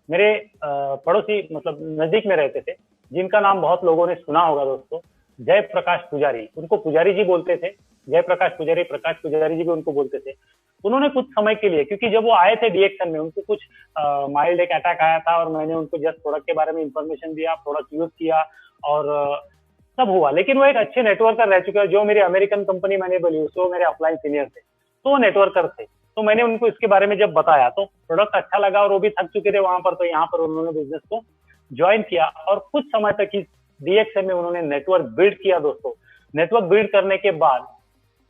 मेरे पड़ोसी मतलब नजदीक में रहते थे, जिनका नाम बहुत लोगों ने सुना होगा दोस्तों, जय प्रकाश पुजारी। उनको पुजारी जी बोलते थे, जय प्रकाश पुजारी, प्रकाश पुजारी जी भी उनको बोलते थे। उन्होंने कुछ समय के लिए, क्योंकि जब वो आए थे DXN में, उनको कुछ माइल्ड एक अटैक आया था और मैंने उनको जस्ट प्रोडक्ट के बारे में इंफॉर्मेशन दिया, प्रोडक्ट यूज किया और सब हुआ, लेकिन वो एक अच्छे नेटवर्कर रह चुके हैं। जो मेरी अमेरिकन कंपनी मैंने बोली उसको मेरे अपलाइन सीनियर थे, तो वो नेटवर्कर थे। तो मैंने उनको इसके बारे में जब बताया तो प्रोडक्ट अच्छा लगा और वो भी थक चुके थे वहां पर, तो यहाँ पर उन्होंने बिजनेस को ज्वाइन किया और कुछ समय तक इस डीएक्सएन में उन्होंने नेटवर्क बिल्ड किया दोस्तों। नेटवर्क बिल्ड करने के बाद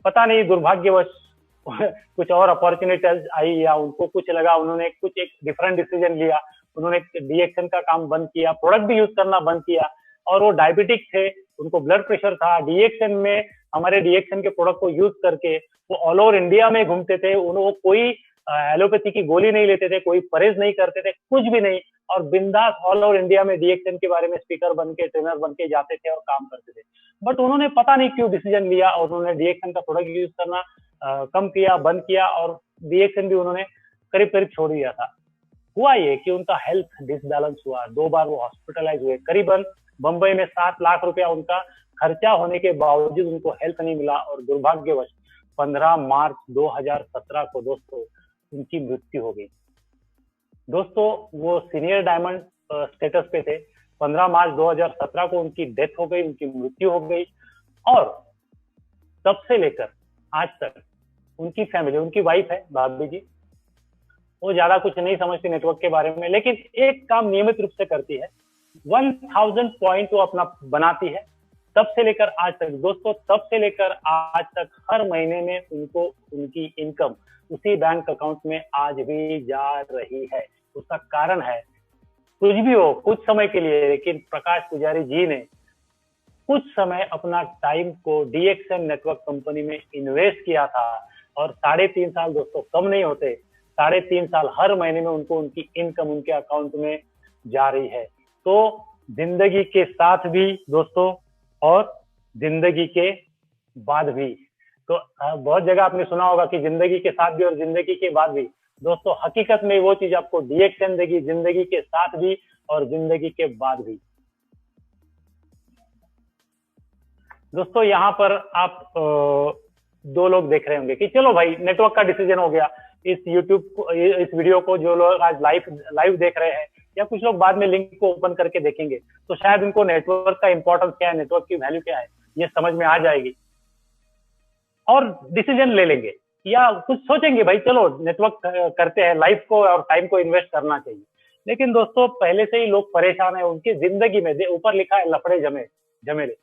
पता नहीं दुर्भाग्यवश कुछ और अपॉर्चुनिटीज आई या उनको कुछ लगा, उन्होंने कुछ एक डिफरेंट डिसीजन लिया। उन्होंने डीएक्सएन का काम बंद किया, प्रोडक्ट भी यूज करना बंद किया। और वो डायबिटिक थे, उनको ब्लड प्रेशर था। डीएक्सएन में हमारे डीएक्सएन के प्रोडक्ट को यूज करके वो ऑल ओवर इंडिया में घूमते थे। वो कोई एलोपैथी की गोली नहीं लेते थे, कोई परहेज नहीं करते थे, कुछ भी नहीं, और बिंदास ऑल ओवर इंडिया में डीएक्सएन के बारे में स्पीकर बन के, ट्रेनर बन के जाते थे और काम करते थे। बट उन्होंने पता नहीं क्यों डिसीजन लिया और उन्होंने डीएक्सएन का प्रोडक्ट यूज करना कम किया, बंद किया, और डीएक्सएन भी उन्होंने करीब करीब छोड़ दिया था। हुआ ये कि उनका हेल्थ डिसबैलेंस हुआ, 2 बार वो हॉस्पिटलाइज हुए, करीबन बंबई में 7 लाख रुपया उनका खर्चा होने के बावजूद उनको हेल्थ नहीं मिला और दुर्भाग्यवश 15 मार्च 2017 को दोस्तों उनकी मृत्यु हो गई। दोस्तों वो सीनियर डायमंड स्टेटस पे थे, 15 मार्च 2017 को उनकी डेथ हो गई, उनकी मृत्यु हो गई। और तब से लेकर आज तक उनकी फैमिली, उनकी वाइफ है भाभी जी, वो ज्यादा कुछ नहीं समझती नेटवर्क के बारे में, लेकिन एक काम नियमित रूप से करती है, 1000 पॉइंट वो अपना बनाती है। तब से लेकर आज तक दोस्तों, तब से लेकर आज तक हर महीने में उनको उनकी इनकम उसी बैंक अकाउंट में आज भी जा रही है। उसका कारण है, कुछ भी हो कुछ समय के लिए, लेकिन प्रकाश पुजारी जी ने कुछ समय अपना टाइम को डीएक्सएन नेटवर्क कंपनी में इन्वेस्ट किया था। और 3.5 साल दोस्तों कम नहीं होते, 3.5 साल हर महीने में उनको उनकी इनकम उनके अकाउंट में जा रही है। तो जिंदगी के साथ भी दोस्तों और जिंदगी के बाद भी, तो बहुत जगह आपने सुना होगा कि जिंदगी के साथ भी और जिंदगी के बाद भी। दोस्तों हकीकत में वो चीज आपको डीएक्सएन देगी, जिंदगी के साथ भी और जिंदगी के बाद भी। दोस्तों यहाँ पर आप 2 लोग देख रहे होंगे कि चलो भाई नेटवर्क का डिसीजन हो गया। इस यूट्यूब को, इस वीडियो को जो लोग आज लाइव देख रहे हैं या कुछ लोग बाद में लिंक को ओपन करके देखेंगे, तो शायद उनको नेटवर्क का इंपॉर्टेंस क्या है, नेटवर्क की वैल्यू क्या है, ये समझ में आ जाएगी और डिसीजन ले लेंगे या कुछ सोचेंगे भाई चलो नेटवर्क करते हैं, लाइफ को और टाइम को इन्वेस्ट करना चाहिए। लेकिन दोस्तों पहले से ही लोग परेशान है, उनकी जिंदगी में ऊपर लिखा है लफड़े झमेले।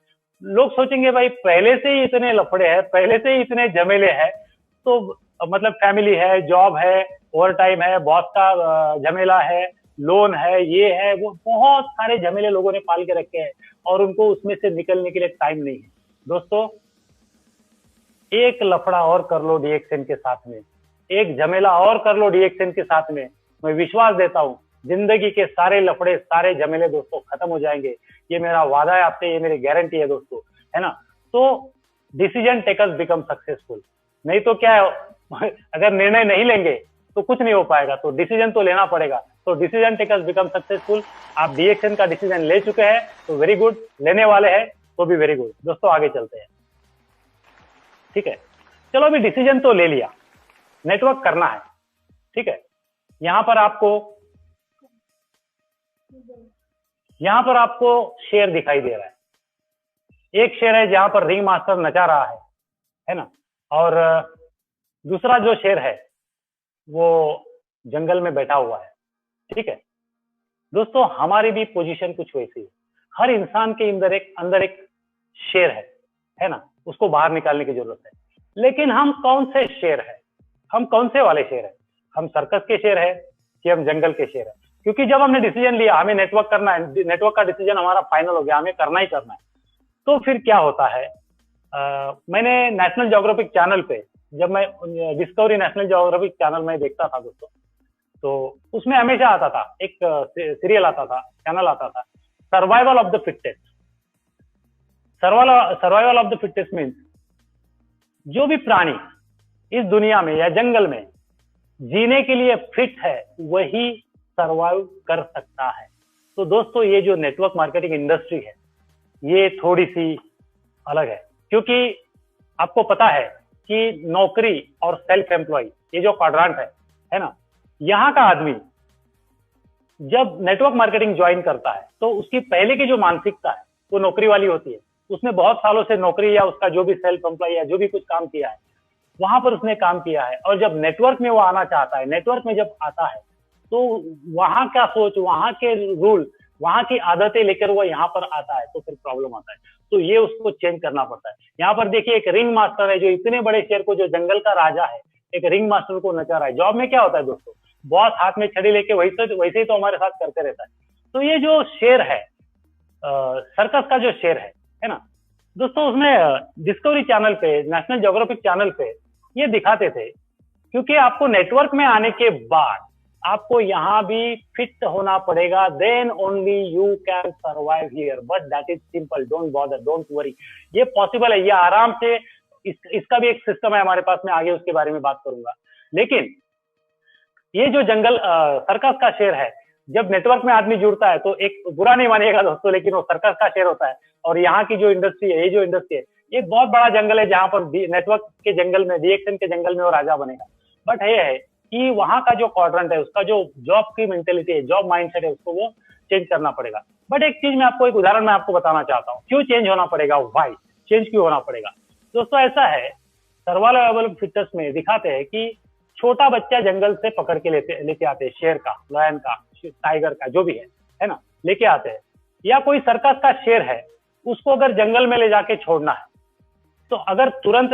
लोग सोचेंगे भाई पहले से ही इतने लफड़े हैं, पहले से ही इतने झमेले हैं, तो मतलब फैमिली है, जॉब है, ओवर टाइम है, बॉस का झमेला है, लोन है, ये है वो, बहुत सारे झमेले लोगों ने पाल के रखे हैं और उनको उसमें से निकलने के लिए टाइम नहीं है। दोस्तों एक लफड़ा और कर लो डीएक्सएन के साथ में, एक झमेला और कर लो डीएक्सएन के साथ में, मैं विश्वास देता हूं जिंदगी के सारे लफड़े, सारे झमेले दोस्तों खत्म हो जाएंगे। ये मेरा वादा है आपसे, ये मेरी गारंटी है दोस्तों, है ना। तो डिसीजन टेकर्स बिकम सक्सेसफुल। नहीं तो क्या है, अगर निर्णय नहीं लेंगे तो कुछ नहीं हो पाएगा, तो डिसीजन तो लेना पड़ेगा। तो डिसीजन टेकर्स बिकम सक्सेसफुल। आप डीएक्सएन का डिसीजन ले चुके हैं तो वेरी गुड, लेने वाले हैं तो भी वेरी गुड। दोस्तों आगे चलते हैं, ठीक है। चलो अभी डिसीजन तो ले लिया, नेटवर्क करना है, ठीक है। यहाँ पर आपको शेयर दिखाई दे रहा है। एक शेयर है जहां पर रिंग मास्टर नचा रहा है ना, और दूसरा जो शेयर है वो जंगल में बैठा हुआ है, ठीक है। दोस्तों हमारी भी पोजीशन कुछ वैसी है। हर इंसान के अंदर एक शेर है ना, उसको बाहर निकालने की जरूरत है। लेकिन हम कौन से शेर है, हम कौन से वाले शेर है, हम सर्कस के शेर है कि हम जंगल के शेर है? क्योंकि जब हमने डिसीजन लिया हमें नेटवर्क करना है, नेटवर्क का डिसीजन हमारा फाइनल हो गया, हमें करना ही करना है, तो फिर क्या होता है, मैंने नेशनल ज्योग्राफिक चैनल पे, जब मैं डिस्कवरी नेशनल ज्योग्राफिक चैनल में देखता था दोस्तों, तो उसमें हमेशा आता था एक सीरियल आता था, चैनल आता था, survival of the fittest. Survival of the fittest means जो भी प्राणी इस दुनिया में या जंगल में जीने के लिए फिट है वही सर्वाइव कर सकता है। तो दोस्तों ये जो नेटवर्क मार्केटिंग इंडस्ट्री है ये थोड़ी सी अलग है, क्योंकि आपको पता है कि नौकरी और सेल्फ एम्प्लॉय ये जो क्वाड्रांट है ना, यहाँ का आदमी जब नेटवर्क मार्केटिंग ज्वाइन करता है तो उसकी पहले की जो मानसिकता है वो नौकरी वाली होती है, उसने बहुत सालों से नौकरी या उसका जो भी सेल्फ एम्प्लॉय या जो भी कुछ काम किया है वहां पर उसने काम किया है, और जब नेटवर्क में वो आना चाहता है, नेटवर्क में जब आता है तो वहां का सोच, वहां के रूल, वहां की आदतें लेकर वो यहाँ पर आता है तो फिर प्रॉब्लम आता है। तो ये उसको चेंज करना पड़ता है। यहाँ पर देखिए एक रिंग मास्टर है जो इतने बड़े शेर को, जो जंगल का राजा है, एक रिंग मास्टर को नचा रहा है। जॉब में क्या होता है दोस्तों, बॉस हाथ में छड़ी लेके वैसे ही तो हमारे साथ करते रहता है। तो ये जो शेर है, सर्कस का जो शेर है ना दोस्तों, उसमें डिस्कवरी चैनल पे, नेशनल ज्योग्राफिक चैनल पे ये दिखाते थे, क्योंकि आपको नेटवर्क में आने के बाद आपको यहाँ भी फिट होना पड़ेगा, then only you can survive here, but that is simple, don't bother, don't worry, ये पॉसिबल है, ये आराम से, इसका भी एक सिस्टम है हमारे पास, में आगे उसके बारे में बात करूंगा। लेकिन ये जो जंगल सर्कस का शेर है, जब नेटवर्क में आदमी जुड़ता है तो एक बुरा नहीं मानिएगा दोस्तों, लेकिन वो सर्कस का शेर होता है। और यहाँ की जो इंडस्ट्री है, ये जो इंडस्ट्री है, ये बहुत बड़ा जंगल है जहां पर नेटवर्क के जंगल में, डीएक्सएन के जंगल में वो राजा बनेगा। बट ये है कि वहां का जो क्वाड्रेंट है, उसका जो जॉब की मेंटेलिटी है, जॉब माइंडसेट है, उसको वो चेंज करना पड़ेगा। बट एक चीज मैं आपको, एक उदाहरण मैं आपको बताना चाहता हूँ, क्यों चेंज होना पड़ेगा, व्हाई चेंज क्यों होना पड़ेगा। दोस्तों ऐसा है, सर्वाइवल फिटनेस में दिखाते हैं कि छोटा बच्चा जंगल से पकड़ के लेके आते हैं, शेर का, लायन का, टाइगर का, जो भी है ना, लेके आते हैं। या कोई सर्कस का शेर है, उसको अगर जंगल में ले जाके छोड़ना है, तो अगर तुरंत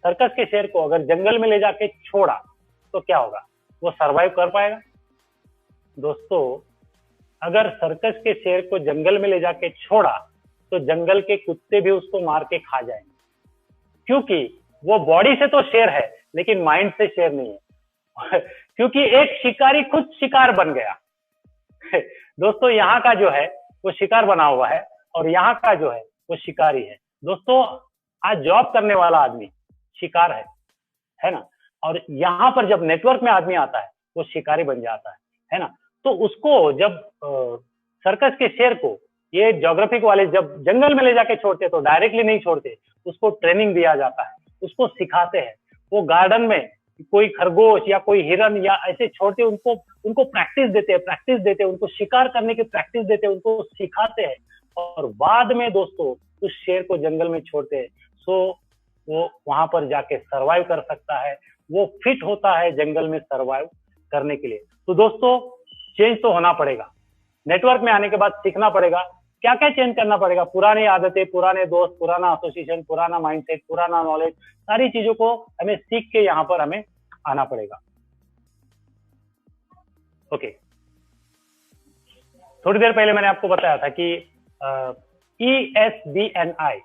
सर्कस के शेर को अगर जंगल में ले जाके छोड़ा तो क्या होगा, वो सरवाइव कर पाएगा। दोस्तों अगर सर्कस के शेर को जंगल में ले जाके छोड़ा तो जंगल के कुत्ते भी उसको मार के खा जाएंगे, क्योंकि वो बॉडी से तो शेर है लेकिन माइंड से शेर नहीं है क्योंकि एक शिकारी खुद शिकार बन गया दोस्तों यहाँ का जो है वो शिकार बना हुआ है, और यहाँ का जो है वो शिकारी है। दोस्तों आज जॉब करने वाला आदमी शिकार है ना, और यहाँ पर जब नेटवर्क में आदमी आता है वो शिकारी बन जाता है ना। तो उसको जब सर्कस के शेर को ये ज्योग्राफिक वाले जब जंगल में ले जाके छोड़ते तो डायरेक्टली नहीं छोड़ते, उसको ट्रेनिंग दिया जाता है, उसको सिखाते हैं। वो गार्डन में कोई खरगोश या कोई हिरन या ऐसे छोड़ते, उनको प्रैक्टिस देते हैं, उनको शिकार करने की प्रैक्टिस देते हैं, उनको सिखाते हैं, और बाद में दोस्तों उस शेर को जंगल में छोड़ते हैं। सो वो वहां पर जाके सरवाइव कर सकता है, वो फिट होता है जंगल में सरवाइव करने के लिए। तो दोस्तों चेंज तो होना पड़ेगा, नेटवर्क में आने के बाद सीखना पड़ेगा, क्या क्या चेंज करना पड़ेगा, पुरानी आदतें, पुराने दोस्त, पुराना एसोसिएशन, पुराना माइंडसेट, पुराना नॉलेज, सारी चीजों को हमें सीख के यहाँ पर हमें आना पड़ेगा। ओके, थोड़ी देर पहले मैंने आपको बताया था कि ESBNI,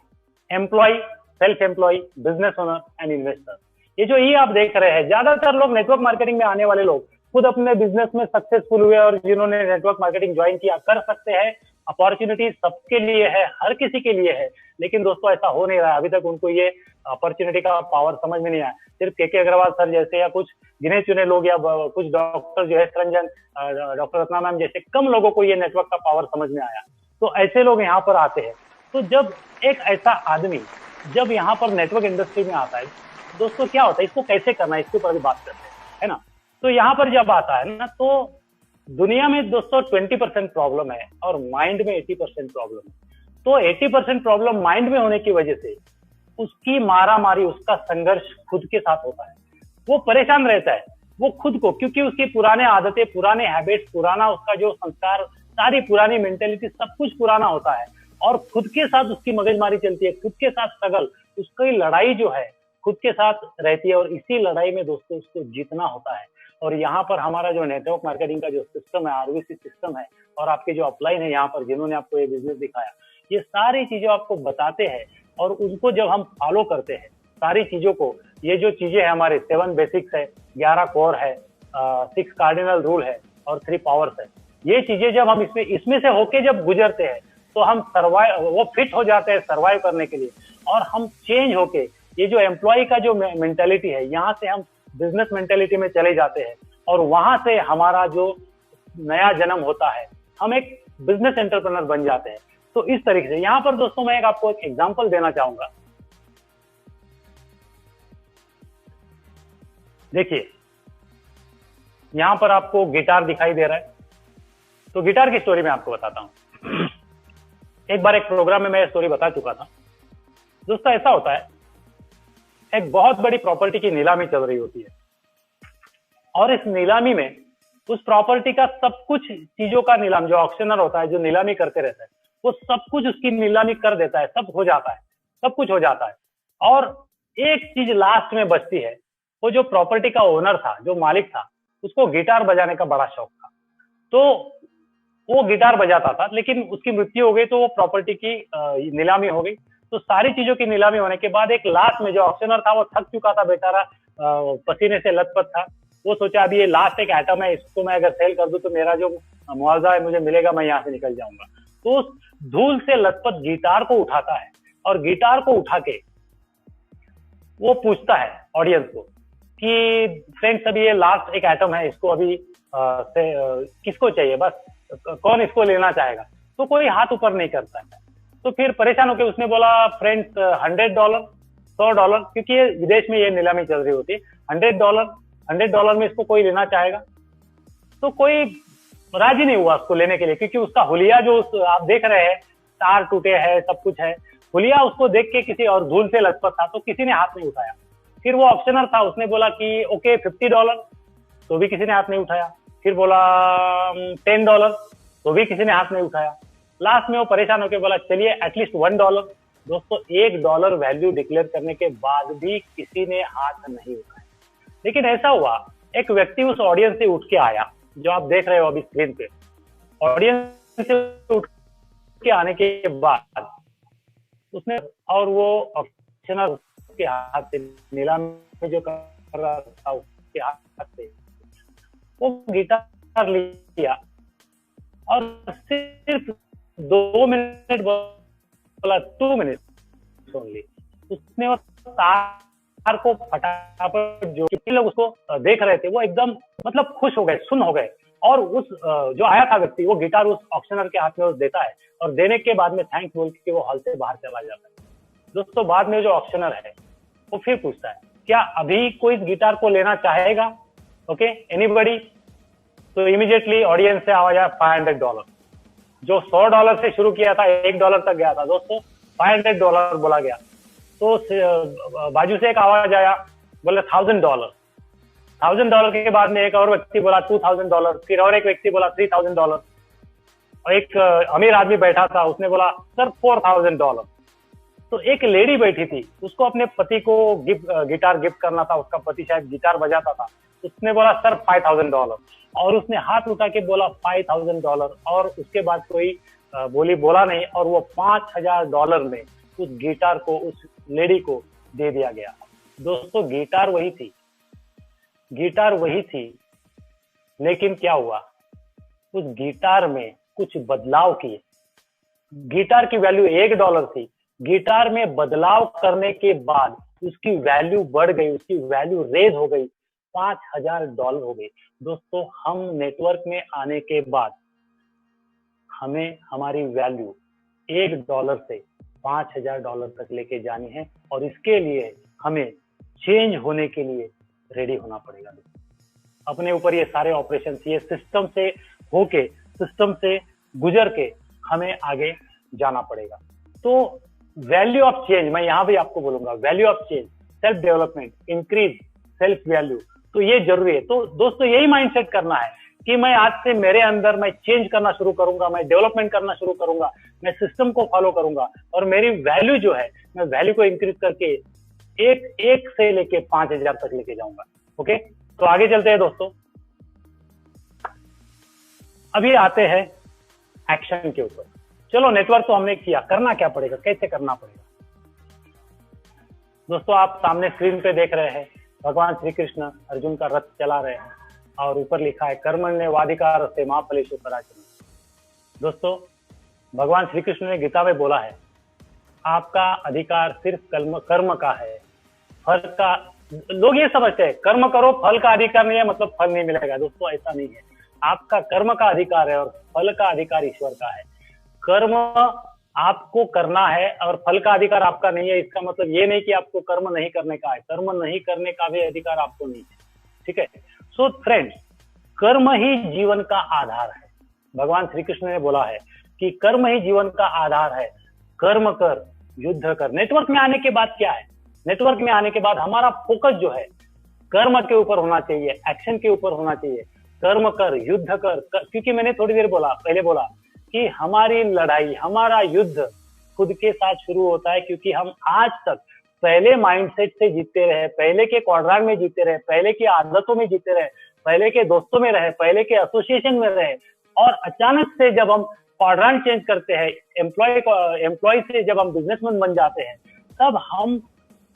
employ, self employ, business owner and investor. ये जो आप देख रहे हैं, ज्यादातर लोग नेटवर्क मार्केटिंग में आने वाले लोग खुद अपने बिजनेस में सक्सेसफुल हुए, और जिन्होंने नेटवर्क मार्केटिंग ज्वाइन किया, कर सकते हैं। अपॉर्चुनिटी सबके लिए है, हर किसी के लिए है, लेकिन दोस्तों ऐसा हो नहीं रहा है। अभी तक उनको ये अपॉर्चुनिटी का पावर समझ में नहीं आया। सिर्फ के अग्रवाल सर जैसे या कुछ गिने चुने लोग या कुछ डॉक्टर जो है, रंजन, डॉक्टर रत्ना मैम जैसे कम लोगों को ये नेटवर्क का पावर समझ में आया। तो ऐसे लोग यहाँ पर आते हैं। तो जब एक ऐसा आदमी जब यहाँ पर नेटवर्क इंडस्ट्री में आता है दोस्तों, क्या होता है, इसको कैसे करना है, इसके ऊपर भी बात करते हैं, है ना। तो यहाँ पर जब आता है ना, तो दुनिया में दोस्तों 20% प्रॉब्लम है और माइंड में 80% प्रॉब्लम है। तो 80% प्रॉब्लम माइंड में होने की वजह से उसकी मारामारी, उसका संघर्ष खुद के साथ होता है। वो परेशान रहता है वो खुद को, क्योंकि उसकी पुराने आदतें, पुराने हैबिट्स, पुराना उसका जो संस्कार, सारी पुरानी मेंटेलिटी, सब कुछ पुराना होता है, और खुद के साथ उसकी मगजमारी चलती है, खुद के साथ स्ट्रगल, उसकी लड़ाई जो है खुद के साथ रहती है, और इसी लड़ाई में दोस्तों उसको जीतना होता है। और यहाँ पर हमारा जो नेटवर्क मार्केटिंग का जो सिस्टम है, आरवीसी सिस्टम है, और आपके जो अपलाइन है यहाँ पर, जिन्होंने आपको ये बिजनेस दिखाया, ये सारी चीजें आपको बताते हैं, और उनको जब हम फॉलो करते हैं सारी चीजों को, ये जो चीजें हैं हमारे 7 बेसिक्स है, 11 कोर है, 6 कार्डिनल रूल है और 3 पावर्स है, ये चीजें जब हम इसमें से होके जब गुजरते हैं तो हम वो फिट हो जाते हैं सर्वाइव करने के लिए, और हम चेंज होके ये जो एम्प्लॉय का जो मेंटेलिटी है, यहाँ से हम बिजनेस मेंटेलिटी में चले जाते हैं, और वहां से हमारा जो नया जन्म होता है, हम एक बिजनेस एंटरप्रेन्योर बन जाते हैं। तो इस तरीके से यहाँ पर दोस्तों मैं आपको एक एग्जांपल देना चाहूंगा। देखिए यहाँ पर आपको गिटार दिखाई दे रहा है, तो गिटार की स्टोरी मैं आपको बताता हूं। एक बार एक प्रोग्राम में मैं स्टोरी बता चुका था। दोस्तों ऐसा होता है, एक बहुत बड़ी प्रॉपर्टी की नीलामी चल रही होती है और इस नीलामी में उस प्रॉपर्टी का सब कुछ चीजों का नीलाम, जो ऑक्शनर होता है, जो नीलामी करते रहता है, वो सब कुछ उसकी नीलामी कर देता है, सब हो जाता है, सब कुछ हो जाता है और एक चीज लास्ट में बचती है। वो जो प्रॉपर्टी का ओनर था, जो मालिक था, उसको गिटार बजाने का बड़ा शौक था, तो वो गिटार बजाता था, लेकिन उसकी मृत्यु हो गई तो वो प्रॉपर्टी की नीलामी हो गई। तो सारी चीजों की नीलामी होने के बाद एक लास्ट में जो ऑक्शनर था वो थक चुका था बेचारा, पसीने से लथपथ था। वो सोचा अभी ये लास्ट एक आइटम है, इसको मैं अगर सेल कर दूं तो मेरा जो मुआवजा है मुझे मिलेगा, मैं यहाँ से निकल जाऊंगा। तो उस धूल से लथपथ गिटार को उठाता है और गिटार को उठा के वो पूछता है ऑडियंस को कि फ्रेंड्स अभी ये लास्ट एक आइटम है, इसको अभी किसको चाहिए, बस कौन इसको लेना चाहेगा। तो कोई हाथ ऊपर नहीं करता है। तो फिर परेशान होकर उसने बोला फ्रेंड्स $100, $100, क्योंकि ये विदेश में ये नीलामी चल रही होती है, $100 में इसको कोई लेना चाहेगा। तो कोई राजी नहीं हुआ उसको लेने के लिए, क्योंकि उसका हुलिया जो आप देख रहे हैं, तार टूटे हैं, सब कुछ है, हुलिया उसको देख के किसी और धूल से लथपथ था, तो किसी ने हाथ नहीं उठाया। फिर वो ऑप्शनर था, उसने बोला कि ओके $50, तो भी किसी ने हाथ नहीं उठाया। फिर बोला $10, तो भी किसी ने हाथ नहीं उठाया। लास्ट में वो परेशान होकर बोला चलिए एटलीस्ट $1। दोस्तों $1 वैल्यू डिक्लेयर करने के बाद भी किसी ने हाथ नहीं उठाया। लेकिन ऐसा हुआ, एक व्यक्ति उस ऑडियंस से उठ के आया, जो आप देख रहे हो अभी स्क्रीन पे। ऑडियंस से उठ के आने के बाद उसने, और वो ऑक्शनर के हाथ से नीलामी जो कर रहा था उसके हाथ से वो गिटार लिया और सिर्फ 2 मिनट बोला, 2 मिनट ओनली, उसने वो तार को फटाफट, जो लोग उसको देख रहे थे वो एकदम मतलब खुश हो गए, सुन हो गए। और उस जो आया था व्यक्ति, वो गिटार उस ऑक्शनर के हाथ में देता है और देने के बाद में थैंक्स बोल के वो हॉल से बाहर चला जाता है। दोस्तों बाद में जो ऑक्शनर है वो फिर पूछता है क्या अभी कोई इस गिटार को लेना चाहेगा, ओके एनीबडी। तो इमीडिएटली ऑडियंस से आवाज आया $500। जो $100 से शुरू किया था $1 तक गया था, दोस्तों $500 बोला गया। तो बाजू से एक आवाज आया, बोले $1000। $1000 के बाद में एक और व्यक्ति बोला $2000, फिर और एक व्यक्ति बोला $3000 और एक अमीर आदमी बैठा था, उसने बोला सर $4000। तो एक लेडी बैठी थी, उसको अपने पति को गिटार गिफ्ट करना था, उसका पति शायद गिटार बजाता था, उसने बोला सर $5000 और उसने हाथ उठा के बोला $5000 और उसके बाद कोई बोला नहीं और वो $5000 में उस गिटार को उस लेडी को दे दिया गया। दोस्तों गिटार वही थी, लेकिन क्या हुआ, उस गिटार में कुछ बदलाव किए। गिटार की वैल्यू $1 थी, गिटार में बदलाव करने के बाद उसकी वैल्यू बढ़ गई, उसकी वैल्यू रेज हो गई, $5000 हो गई। दोस्तों हम नेटवर्क में आने के बाद हमें हमारी वैल्यू $1 से $5000 तक लेके जानी है और इसके लिए हमें चेंज होने के लिए रेडी होना पड़ेगा। अपने ऊपर ये सारे ऑपरेशन, ये सिस्टम से होके, सिस्टम से गुजर के हमें आगे जाना पड़ेगा। तो वैल्यू ऑफ चेंज, मैं यहाँ भी आपको बोलूंगा, value of change, self development, increase self value, तो ये जरूरी है। तो दोस्तों यही माइंडसेट करना है कि मैं आज से मेरे अंदर मैं चेंज करना शुरू करूंगा, मैं डेवलपमेंट करना शुरू करूंगा, मैं सिस्टम को फॉलो करूंगा और मेरी वैल्यू जो है, मैं वैल्यू को इंक्रीज करके एक से लेके 5000 तक लेके जाऊंगा। ओके, तो आगे चलते हैं दोस्तों। अभी आते हैं एक्शन के ऊपर। चलो नेटवर्क तो हमने किया, करना क्या पड़ेगा, कैसे करना पड़ेगा। दोस्तों आप सामने स्क्रीन पे देख रहे हैं भगवान श्री कृष्ण अर्जुन का रथ चला रहे हैं और ऊपर लिखा है कर्मण्येवाधिकार से मा फलेषु कदाचन। दोस्तों भगवान श्री कृष्ण ने गीता में बोला है आपका अधिकार सिर्फ कर्म का है, फल का, लोग ये समझते हैं कर्म करो फल का अधिकार नहीं है मतलब फल नहीं मिलेगा। दोस्तों ऐसा नहीं है, आपका कर्म का अधिकार है और फल का अधिकार ईश्वर का है। कर्म आपको करना है और फल का अधिकार आपका नहीं है, इसका मतलब ये नहीं कि आपको कर्म नहीं करने का है, कर्म नहीं करने का भी अधिकार आपको नहीं है। ठीक है, सो फ्रेंड्स कर्म ही जीवन का आधार है। भगवान श्री कृष्ण ने बोला है कि कर्म ही जीवन का आधार है, कर्म कर युद्ध कर। नेटवर्क में आने के बाद क्या है, नेटवर्क में आने के बाद हमारा फोकस जो है कर्म के ऊपर होना चाहिए, एक्शन के ऊपर होना चाहिए। कर्म कर युद्ध कर, क्योंकि मैंने थोड़ी देर पहले बोला कि हमारी लड़ाई, हमारा युद्ध खुद के साथ शुरू होता है, क्योंकि हम आज तक पहले माइंडसेट से जीते रहे, पहले के क्वाड्रांट में जीते रहे, पहले की आदतों में जीते रहे, पहले के दोस्तों में रहे, पहले के एसोसिएशन में रहे, और अचानक से जब हम क्वाड्रांट चेंज करते हैं, एम्प्लॉय से जब हम बिजनेसमैन बन जाते हैं, तब हम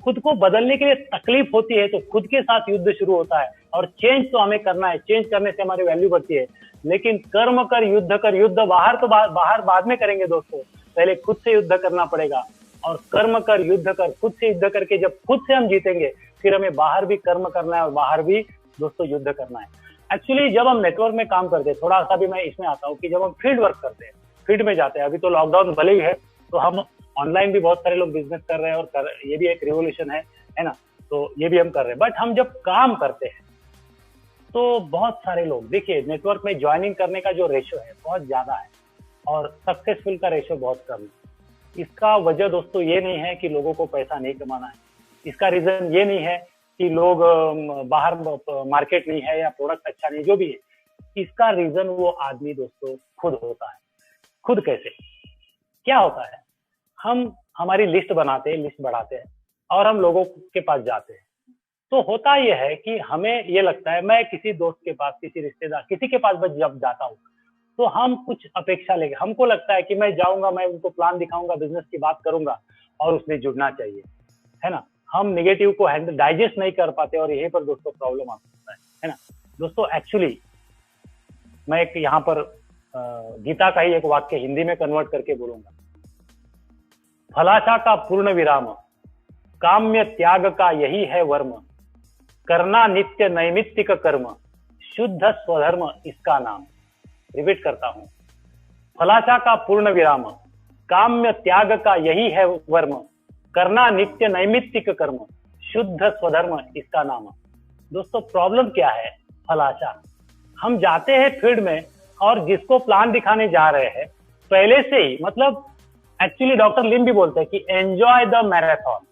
खुद को बदलने के लिए तकलीफ होती है, तो खुद के साथ युद्ध शुरू होता है। और चेंज तो हमें करना है, चेंज करने से हमारी वैल्यू बढ़ती है। लेकिन कर्म कर युद्ध कर, युद्ध बाहर तो बाहर बाद में करेंगे दोस्तों, पहले खुद से युद्ध करना पड़ेगा। और कर्म कर युद्ध कर, खुद से युद्ध करके जब खुद से हम जीतेंगे, फिर हमें बाहर भी कर्म करना है और बाहर भी दोस्तों युद्ध करना है। एक्चुअली जब हम नेटवर्क में काम करते हैं, थोड़ा सा भी मैं इसमें आता हूँ कि जब हम फील्ड वर्क करते हैं, फील्ड में जाते हैं, अभी तो लॉकडाउन भले ही है, तो हम ऑनलाइन भी बहुत सारे लोग बिजनेस कर रहे हैं, और ये भी एक रिवोल्यूशन है ना, तो ये भी हम कर रहे हैं। बट हम जब काम करते हैं तो बहुत सारे लोग, देखिए नेटवर्क में ज्वाइनिंग करने का जो रेशो है बहुत ज्यादा है, और सक्सेसफुल का रेशो बहुत कम है। इसका वजह दोस्तों ये नहीं है कि लोगों को पैसा नहीं कमाना है, इसका रीजन ये नहीं है कि लोग बाहर मार्केट नहीं है या प्रोडक्ट अच्छा नहीं, जो भी है, इसका रीजन वो आदमी दोस्तों खुद होता है। खुद कैसे, क्या होता है, हम हमारी लिस्ट बनाते हैं, लिस्ट बढ़ाते हैं, और हम लोगों के पास जाते हैं। तो होता यह है कि हमें ये लगता है, मैं किसी दोस्त के पास, किसी रिश्तेदार, किसी के पास बस जब जाता हूँ, तो हम कुछ अपेक्षा लेंगे। हमको लगता है कि मैं जाऊंगा, मैं उनको प्लान दिखाऊंगा, बिजनेस की बात करूंगा, और उसमें जुड़ना चाहिए, है ना। हम नेगेटिव को हैंडल, डाइजेस्ट नहीं कर पाते, और यहीं पर दोस्तों प्रॉब्लम आ सकता है ना। दोस्तों एक्चुअली मैं एक यहाँ पर गीता का ही एक वाक्य हिंदी में कन्वर्ट करके बोलूंगा। फलाशा का पूर्ण विराम, काम्य त्याग का यही है वर्म, करना नित्य नैमित्तिक कर्म, शुद्ध स्वधर्म इसका नाम। रिपीट करता हूं, फलाशा का पूर्ण विराम, काम्य त्याग का यही है वर्म, करना नित्य नैमित्तिक कर्म, शुद्ध स्वधर्म इसका नाम। दोस्तों प्रॉब्लम क्या है, फलाशा, हम जाते हैं फील्ड में, और जिसको प्लान दिखाने जा रहे हैं पहले से ही, मतलब एक्चुअली डॉक्टर लिम भी बोलते हैं कि enjoy the marathon,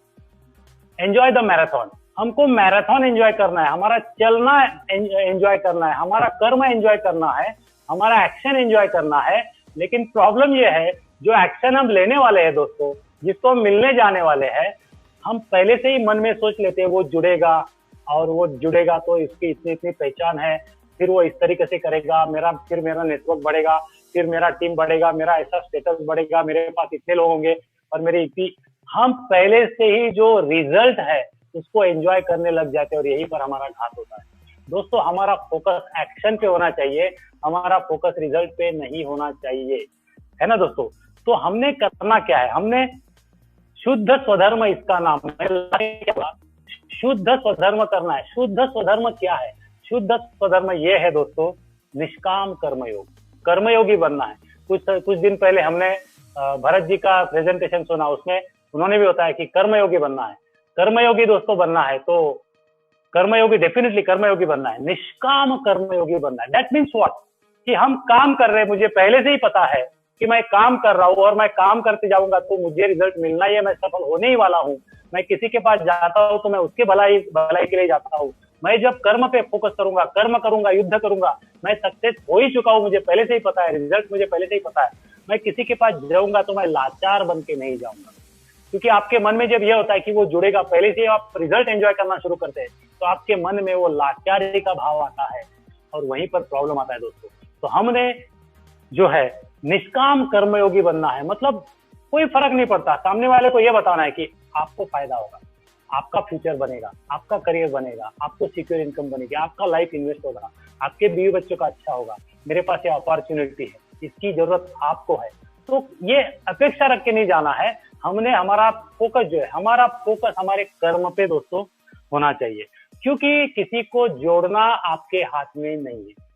enjoy the marathon. हमको मैराथन एंजॉय करना है, हमारा चलना एंजॉय करना है, हमारा कर्म एंजॉय करना है, हमारा एक्शन एंजॉय करना है। लेकिन प्रॉब्लम यह है, जो एक्शन हम लेने वाले हैं दोस्तों, जिसको हम मिलने जाने वाले हैं, हम पहले से ही मन में सोच लेते हैं वो जुड़ेगा, और वो जुड़ेगा तो इसकी इतनी इतनी पहचान है, फिर वो इस तरीके से करेगा, फिर मेरा नेटवर्क बढ़ेगा, फिर मेरा टीम बढ़ेगा, मेरा ऐसा स्टेटस बढ़ेगा, मेरे पास इतने लोग होंगे, और मेरी इतनी, हम पहले से ही जो रिजल्ट है उसको एंजॉय करने लग जाते हैं, और यहीं पर हमारा घात होता है। दोस्तों हमारा फोकस एक्शन पे होना चाहिए, हमारा फोकस रिजल्ट पे नहीं होना चाहिए, है ना दोस्तों। तो हमने करना क्या है, हमने शुद्ध स्वधर्म इसका नाम है, शुद्ध स्वधर्म करना है। शुद्ध स्वधर्म क्या है, शुद्ध स्वधर्म ये है दोस्तों, निष्काम कर्मयोग, कर्मयोगी बनना है। कुछ दिन पहले हमने भरत जी का प्रेजेंटेशन सुना, उसमें उन्होंने भी बताया कि कर्मयोगी बनना है। कर्मयोगी दोस्तों बनना है तो कर्मयोगी, डेफिनेटली कर्मयोगी बनना है, निष्काम कर्मयोगी बनना है। दैट मीन्स व्हाट, कि हम काम कर रहे हैं, मुझे पहले से ही पता है कि मैं काम कर रहा हूँ, और मैं काम करते जाऊंगा तो मुझे रिजल्ट मिलना ही है, मैं सफल होने ही वाला हूँ। मैं किसी के पास जाता हूँ तो मैं उसके भलाई के लिए जाता हूँ। मैं जब कर्म पे फोकस करूंगा, कर्म करूंगा, युद्ध करूंगा, मैं सक्सेस हो ही चुका हूँ, मुझे पहले से ही पता है, रिजल्ट मुझे पहले से ही पता है। मैं किसी के पास जाऊंगा तो मैं लाचार बन के नहीं जाऊंगा, क्योंकि आपके मन में जब यह होता है कि वो जुड़ेगा, पहले से आप रिजल्ट एंजॉय करना शुरू करते हैं, तो आपके मन में वो लाचारी का भाव आता है, और वहीं पर प्रॉब्लम आता है दोस्तों। तो हमने जो है निष्काम कर्मयोगी बनना है, मतलब कोई फर्क नहीं पड़ता, सामने वाले को यह बताना है कि आपको फायदा होगा, आपका फ्यूचर बनेगा, आपका करियर बनेगा, आपको सिक्योर इनकम बनेगी, आपका लाइफ इन्वेस्ट होगा, आपके बीवी बच्चों का अच्छा होगा, मेरे पास ये अपॉर्चुनिटी है, इसकी जरूरत आपको है। तो ये अपेक्षा रख के नहीं जाना है, हमने हमारा फोकस जो है, हमारा फोकस हमारे कर्म पे दोस्तों होना चाहिए, क्योंकि किसी को जोड़ना आपके हाथ में नहीं है।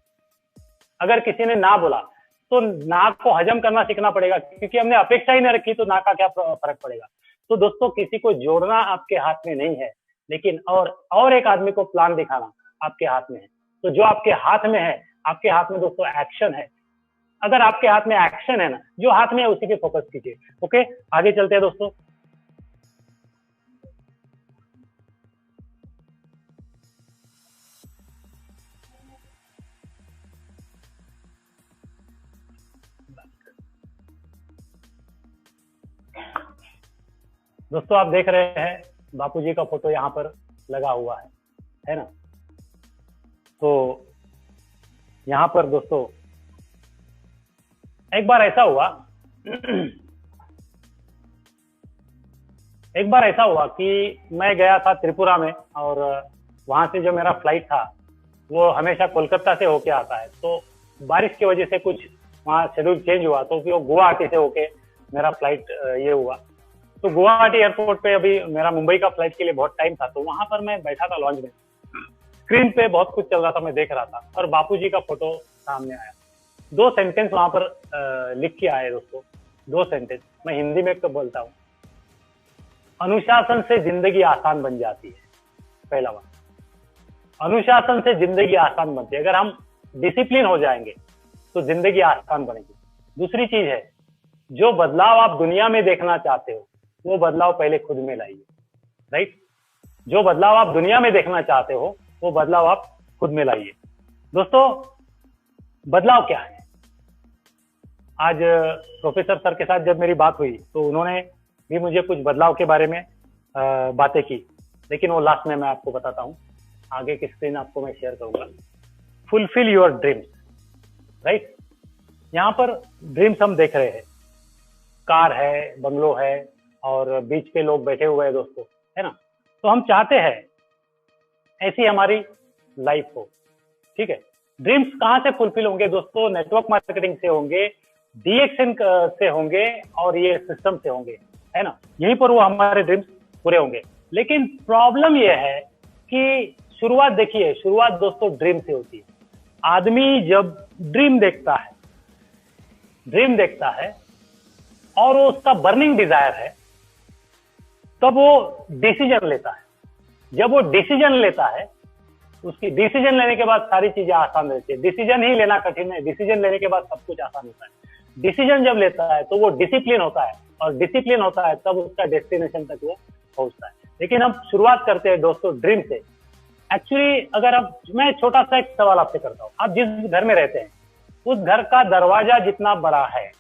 अगर किसी ने ना बोला तो ना को हजम करना सीखना पड़ेगा, क्योंकि हमने अपेक्षा ही नहीं रखी तो ना का क्या फर्क पड़ेगा। तो दोस्तों किसी को जोड़ना आपके हाथ में नहीं है, लेकिन और एक आदमी को प्लान दिखाना आपके हाथ में है। तो जो आपके हाथ में है, आपके हाथ में दोस्तों एक्शन है। अगर आपके हाथ में एक्शन है ना, जो हाथ में है उसी पे फोकस कीजिए। ओके, आगे चलते हैं दोस्तों। दोस्तों आप देख रहे हैं बापूजी का फोटो यहाँ पर लगा हुआ है ना। तो यहाँ पर दोस्तों एक बार ऐसा हुआ कि मैं गया था त्रिपुरा में, और वहां से जो मेरा फ्लाइट था वो हमेशा कोलकाता से होके आता है। तो बारिश की वजह से कुछ वहाँ शेड्यूल चेंज हुआ, तो वो गुवाहाटी से होके मेरा फ्लाइट ये हुआ। तो गुवाहाटी एयरपोर्ट पे अभी मेरा मुंबई का फ्लाइट के लिए बहुत टाइम था, तो वहां पर मैं बैठा था लॉन्च में, स्क्रीन पे बहुत कुछ चल रहा था, मैं देख रहा था, और बापूजी का फोटो सामने आया। 2 सेंटेंस वहां पर लिख के आए दोस्तों, 2 सेंटेंस मैं हिंदी में बोलता हूँ। अनुशासन से जिंदगी आसान बन जाती है, पहला बात। अनुशासन से जिंदगी आसान बनती है, अगर हम डिसिप्लिन हो जाएंगे तो जिंदगी आसान बनेगी। दूसरी चीज है, जो बदलाव आप दुनिया में देखना चाहते हो वो बदलाव पहले खुद में लाइए, राइट। जो बदलाव आप दुनिया में देखना चाहते हो वो बदलाव आप खुद में लाइए। दोस्तों बदलाव क्या है? आज प्रोफेसर सर के साथ जब मेरी बात हुई तो उन्होंने भी मुझे कुछ बदलाव के बारे में बातें की, लेकिन वो लास्ट में मैं आपको बताता हूँ, आगे की स्क्रीन आपको मैं शेयर करूंगा। Fulfil your dreams, right. यहाँ पर ड्रीम्स हम देख रहे हैं, कार है, बंगलो है, और बीच पे लोग बैठे हुए हैं दोस्तों, है ना। तो हम चाहते हैं ऐसी हमारी लाइफ हो, ठीक है। ड्रीम्स कहाँ से फुलफिल होंगे दोस्तों? नेटवर्क मार्केटिंग से होंगे, डीएक्सएन से होंगे, और ये सिस्टम से होंगे, है ना। यहीं पर वो हमारे ड्रीम्स पूरे होंगे। लेकिन प्रॉब्लम ये है कि शुरुआत देखिए, शुरुआत दोस्तों ड्रीम से होती है। आदमी जब ड्रीम देखता है और वो उसका बर्निंग डिजायर है, तब वो डिसीजन लेता है। जब वो डिसीजन लेता है, उसकी डिसीजन लेने के बाद सारी चीजें आसान रहती है। डिसीजन ही लेना कठिन है, डिसीजन लेने के बाद सब कुछ आसान होता है। डिसीजन जब लेता है तो वो डिसिप्लिन होता है, और डिसिप्लिन होता है तब उसका डेस्टिनेशन तक वो पहुंचता है। लेकिन हम शुरुआत करते हैं दोस्तों ड्रीम से। एक्चुअली अगर मैं छोटा सा एक सवाल आपसे करता हूँ, आप जिस घर में रहते हैं उस घर का दरवाजा जितना बड़ा है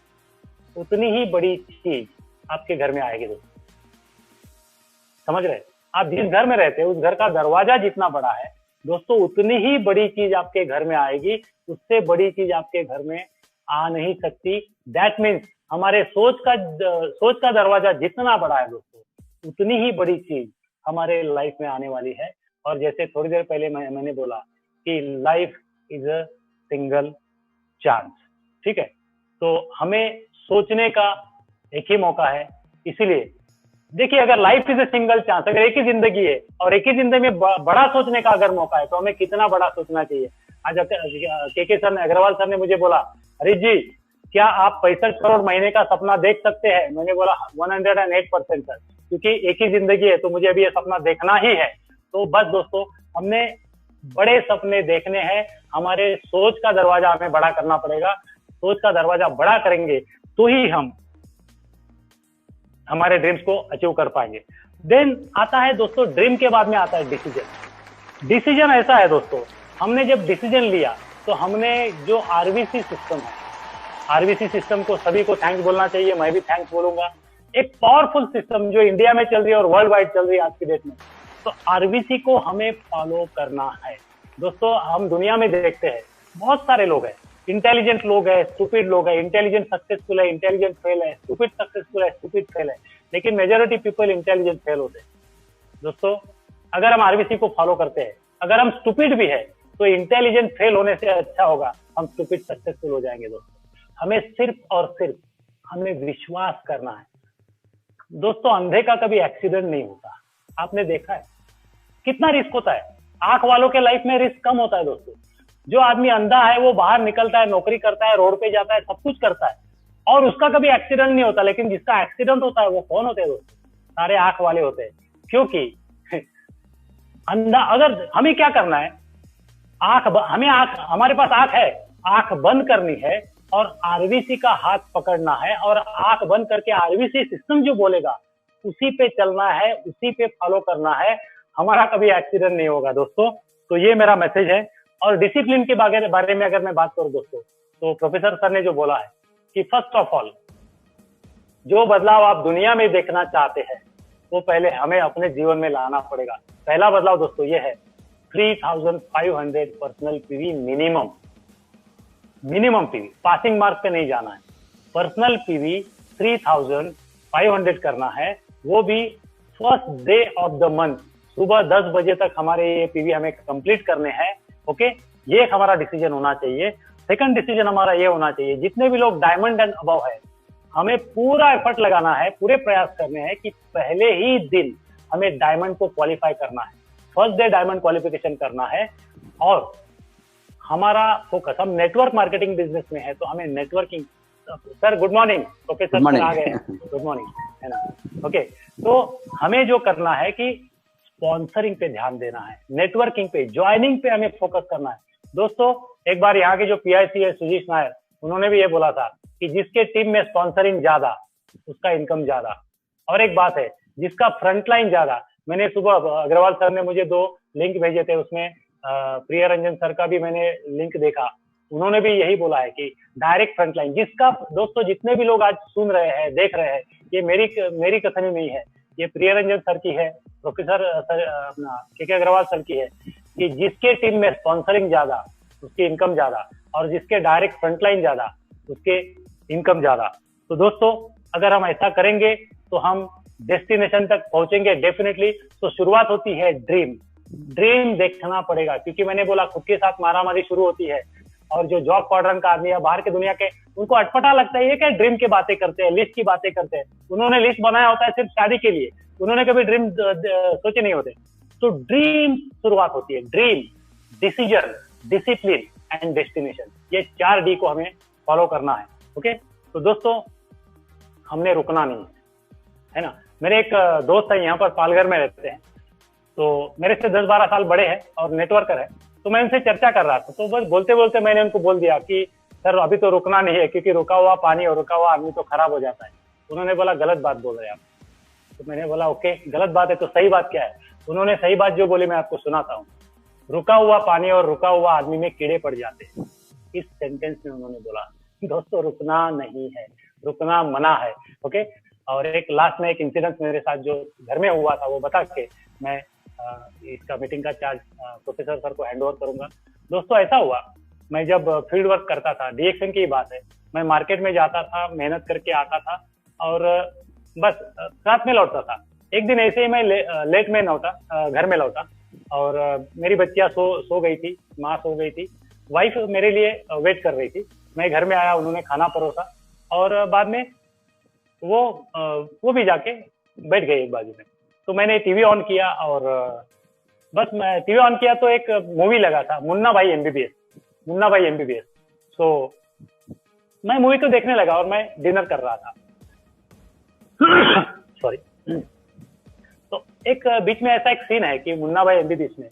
उतनी ही बड़ी चीज आपके घर में आएगी दोस्तों, समझ रहे? आप जिस घर में रहते हैं उस घर का दरवाजा जितना बड़ा है दोस्तों, उतनी ही बड़ी चीज आपके घर में आएगी, उससे बड़ी चीज आपके घर में आ नहीं सकती। दैट मीन्स हमारे सोच का दरवाजा जितना बड़ा है दोस्तों, उतनी ही बड़ी चीज हमारे लाइफ में आने वाली है। और जैसे थोड़ी देर पहले मैंने बोला कि life is a single chance, ठीक है। तो हमें सोचने का एक ही मौका है। इसीलिए देखिए, अगर life is a single chance, अगर एक ही जिंदगी है और एक ही जिंदगी में बड़ा सोचने का अगर मौका है, तो हमें कितना बड़ा सोचना चाहिए। आज के सर ने, अग्रवाल सर ने मुझे बोला, हरीश जी क्या आप 65 करोड़ महीने का सपना देख सकते हैं? मैंने बोला 108% सर, क्योंकि एक ही जिंदगी है तो मुझे अभी ये सपना देखना ही है। तो बस दोस्तों, हमने बड़े सपने देखने हैं, हमारे सोच का दरवाजा हमें बड़ा करना पड़ेगा। सोच का दरवाजा बड़ा करेंगे तो ही हम हमारे ड्रीम्स को अचीव कर पाएंगे। देन आता है दोस्तों, ड्रीम के बाद में आता है डिसीजन। डिसीजन ऐसा है दोस्तों, हमने जब डिसीजन लिया तो हमने जो आरबीसी सिस्टम है, आरबीसी सिस्टम को सभी को थैंक्स बोलना चाहिए, मैं भी थैंक्स बोलूंगा। एक पावरफुल सिस्टम जो इंडिया में चल रही है और वर्ल्ड वाइड चल रही है आज की डेट में, तो आरबीसी को हमें फॉलो करना है दोस्तों। हम दुनिया में देखते हैं बहुत सारे लोग हैं, इंटेलिजेंट लोग है, स्टूपिड लोग है, इंटेलिजेंट सक्सेसफुल है, इंटेलिजेंट फेल है, स्टूपिड सक्सेसफुल है, स्टूपिड फेल है, लेकिन मेजॉरिटी पीपल इंटेलिजेंट फेल होते हैं दोस्तों। अगर हम आरबीसी को फॉलो करते हैं, अगर हम स्टूपिड भी है तो इंटेलिजेंट फेल होने से अच्छा होगा हम स्टूपिड सक्सेसफुल हो जाएंगे दोस्तों। हमें सिर्फ और सिर्फ हमें विश्वास करना है दोस्तों। अंधे का कभी एक्सीडेंट नहीं होता, आपने देखा है कितना रिस्क होता है। आंख वालों के लाइफ में रिस्क कम होता है दोस्तों। जो आदमी अंधा है वो बाहर निकलता है, नौकरी करता है, रोड पे जाता है, सब कुछ करता है और उसका कभी एक्सीडेंट नहीं होता। लेकिन जिसका एक्सीडेंट होता है वो कौन होते हैं दोस्तों? सारे आंख वाले होते हैं। क्योंकि अंधा, अगर हमें क्या करना है, हमारे पास आंख है, आंख बंद करनी है और आरबीसी का हाथ पकड़ना है और आंख बंद करके आरबीसी सिस्टम जो बोलेगा उसी पे चलना है, उसी पे फॉलो करना है, हमारा कभी एक्सीडेंट नहीं होगा दोस्तों। तो ये मेरा मैसेज है। और डिसिप्लिन के बारे में अगर मैं बात करूं दोस्तों, तो प्रोफेसर सर ने जो बोला है कि फर्स्ट ऑफ ऑल जो बदलाव आप दुनिया में देखना चाहते हैं वो पहले हमें अपने जीवन में लाना पड़ेगा। पहला बदलाव दोस्तों ये है 3500 personal PV minimum PV, passing mark पे नहीं जाना है। पर्सनल पीवी 3500 करना है, वो भी first day of the month, सुबह 10 बजे तक हमारे ये पीवी हमें कंप्लीट करने हैं। ओके, ये एक हमारा डिसीजन होना चाहिए। सेकंड डिसीजन हमारा ये होना चाहिए, जितने भी लोग डायमंड एंड अबव है, हमें पूरा एफर्ट लगाना है, पूरे प्रयास करने हैं कि पहले ही दिन हमें डायमंड को क्वालिफाई करना है, फर्स्ट डे डायमंड क्वालिफिकेशन करना है। और हमारा फोकस, हम नेटवर्क मार्केटिंग बिजनेस में है तो हमें networking, sir good morning, professor sir आ गए, गुड मॉर्निंग, है ना। ओके, तो हमें जो करना है कि स्पॉन्सरिंग पे ध्यान देना है, नेटवर्किंग पे, ज्वाइनिंग पे हमें फोकस करना है। दोस्तों एक बार यहाँ के जो पीआईसी है सुजीश नायर, उन्होंने भी ये बोला था कि जिसके टीम में स्पॉन्सरिंग ज्यादा उसका इनकम ज्यादा। और एक बात है, जिसका फ्रंटलाइन ज्यादा, मैंने सुबह अग्रवाल सर ने मुझे 2 लिंक भेजे थे, उसमें प्रिया रंजन सर का भी मैंने लिंक देखा, उन्होंने भी यही बोला है कि डायरेक्ट फ्रंटलाइन जिसका, दोस्तों जितने भी लोग आज सुन रहे हैं, देख रहे हैं, ये मेरी कथनी नहीं है, ये प्रिया रंजन सर की है, प्रोफेसर सर अपना के अग्रवाल सर की है, कि जिसके टीम में स्पॉन्सरिंग ज्यादा उसकी इनकम ज्यादा, और जिसके डायरेक्ट फ्रंटलाइन ज्यादा उसके इनकम ज्यादा। तो दोस्तों अगर हम ऐसा करेंगे तो हम डेस्टिनेशन तक पहुंचेंगे डेफिनेटली। तो शुरुआत होती है ड्रीम देखना पड़ेगा, क्योंकि मैंने बोला खुद के साथ मारामारी शुरू होती है। और जो जॉब क्वाड्रेंट का आदमी है, बाहर के दुनिया के, उनको अटपटा लगता है ये क्या ड्रीम की बातें करते हैं, लिस्ट की बातें करते हैं। उन्होंने लिस्ट बनाया होता है सिर्फ शादी के लिए, उन्होंने कभी ड्रीम सोचे नहीं होते। तो ड्रीम शुरुआत होती है, dream, decision, discipline and destination, ये 4 डी को हमें फॉलो करना है। ओके, तो दोस्तों हमने रुकना नहीं है ना। मेरे एक दोस्त है यहाँ पर पालघर में रहते हैं, तो मेरे से 10-12 साल बड़े हैं और नेटवर्कर है। तो मैं उनसे चर्चा कर रहा था, तो बस बोलते बोलते मैंने उनको बोल दिया कि सर अभी तो रुकना नहीं है, क्योंकि रुका हुआ पानी और रुका हुआ आदमी तो खराब हो जाता है। उन्होंने बोला गलत बात बोल रहे हैं आप। तो मैंने बोला ओके, गलत बात है तो सही बात क्या है। उन्होंने सही बात जो बोली मैं आपको सुनाता हूँ। रुका हुआ पानी और रुका हुआ आदमी में कीड़े पड़ जाते हैं, इस सेंटेंस में उन्होंने बोला। दोस्तों रुकना नहीं है, रुकना मना है। ओके, और एक लास्ट में एक इंसिडेंट मेरे साथ जो घर में हुआ था वो बता के मैं इसका मीटिंग का चार्ज प्रोफेसर सर को हैंड ओवर करूंगा। दोस्तों ऐसा हुआ, मैं जब फील्ड वर्क करता था, डीएक्शन की बात है, मैं मार्केट में जाता था, मेहनत करके आता था और बस रात में लौटता था। एक दिन ऐसे ही मैं लेट में लौटा, घर में लौटा, और मेरी बच्चियां सो गई थी, माँ सो गई थी, वाइफ मेरे लिए वेट कर रही थी। मैं घर में आया, उन्होंने खाना परोसा और बाद में वो भी जाके बैठ गए एक बाजू में। तो मैंने टीवी ऑन किया और बस मैं टीवी ऑन किया तो एक मूवी लगा था, मुन्ना भाई एमबीबीएस। सो मैं मूवी तो देखने लगा और मैं डिनर कर रहा था। सॉरी। तो एक बीच में ऐसा एक सीन है कि मुन्ना भाई एमबीबीएस में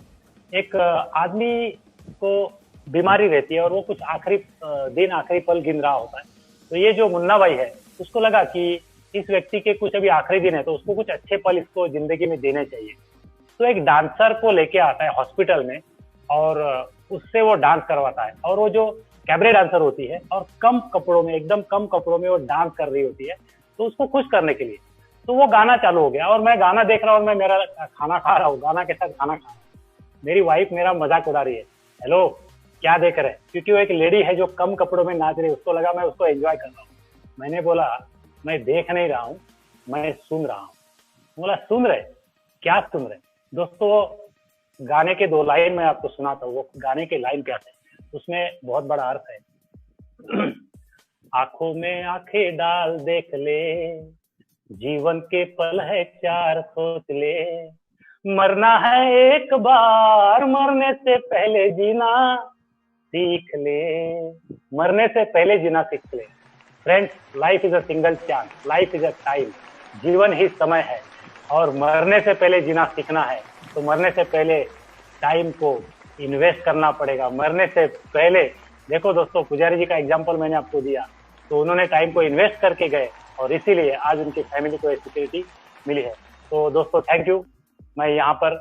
एक आदमी को बीमारी रहती है और वो कुछ आखिरी दिन, आखिरी पल गिन रहा होता है। तो ये जो मुन्ना भाई है, उसको लगा कि इस व्यक्ति के कुछ अभी आखिरी दिन है तो उसको कुछ अच्छे पल इसको जिंदगी में देने चाहिए। तो एक डांसर को लेके आता है हॉस्पिटल में और उससे वो डांस करवाता है। और वो जो कैबरे डांसर होती है और कम कपड़ों में, एकदम कम कपड़ों में वो डांस कर रही होती है, तो उसको खुश करने के लिए तो वो गाना चालू हो गया और मैं गाना देख रहा हूँ और मैं मेरा खाना खा रहा हूँ, गाना के साथ खाना खा रहा हूँ। मेरी वाइफ मेरा मजाक उड़ा रही है, हेलो क्या देख रहे हैं, क्योंकि वो एक लेडी है जो कम कपड़ों में नाच रही है, उसको लगा मैं उसको एंजॉय कर रहा हूँ। मैंने बोला मैं देख नहीं रहा हूँ, मैं सुन रहा हूँ। बोला सुन रहे, क्या सुन रहे? दोस्तों गाने के 2 लाइन मैं आपको सुनाता हूँ। वो गाने के लाइन क्या थे, उसमें बहुत बड़ा अर्थ है। आंखों में आंखें डाल देख ले, जीवन के पल है 4 सोच ले, मरना है एक बार, मरने से पहले जीना सीख ले, मरने से पहले जीना सीख ले। Friends, life is a single chance, life is a time, जीवन ही समय है और मरने से पहले जीना सीखना है। तो मरने से पहले टाइम को इन्वेस्ट करना पड़ेगा, मरने से पहले देखो दोस्तों, पुजारी जी का एग्जाम्पल मैंने आपको दिया, तो उन्होंने टाइम को इन्वेस्ट करके गए और इसीलिए आज उनकी फैमिली को सिक्योरिटी मिली है। तो दोस्तों थैंक यू। मैं यहाँ पर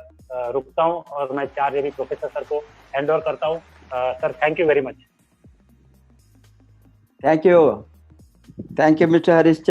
रुकता हूँ और मैं 4 प्रोफेसर सर को हैंड ओवर करता हूँ। Sir thank you very much. Thank you mister Harish.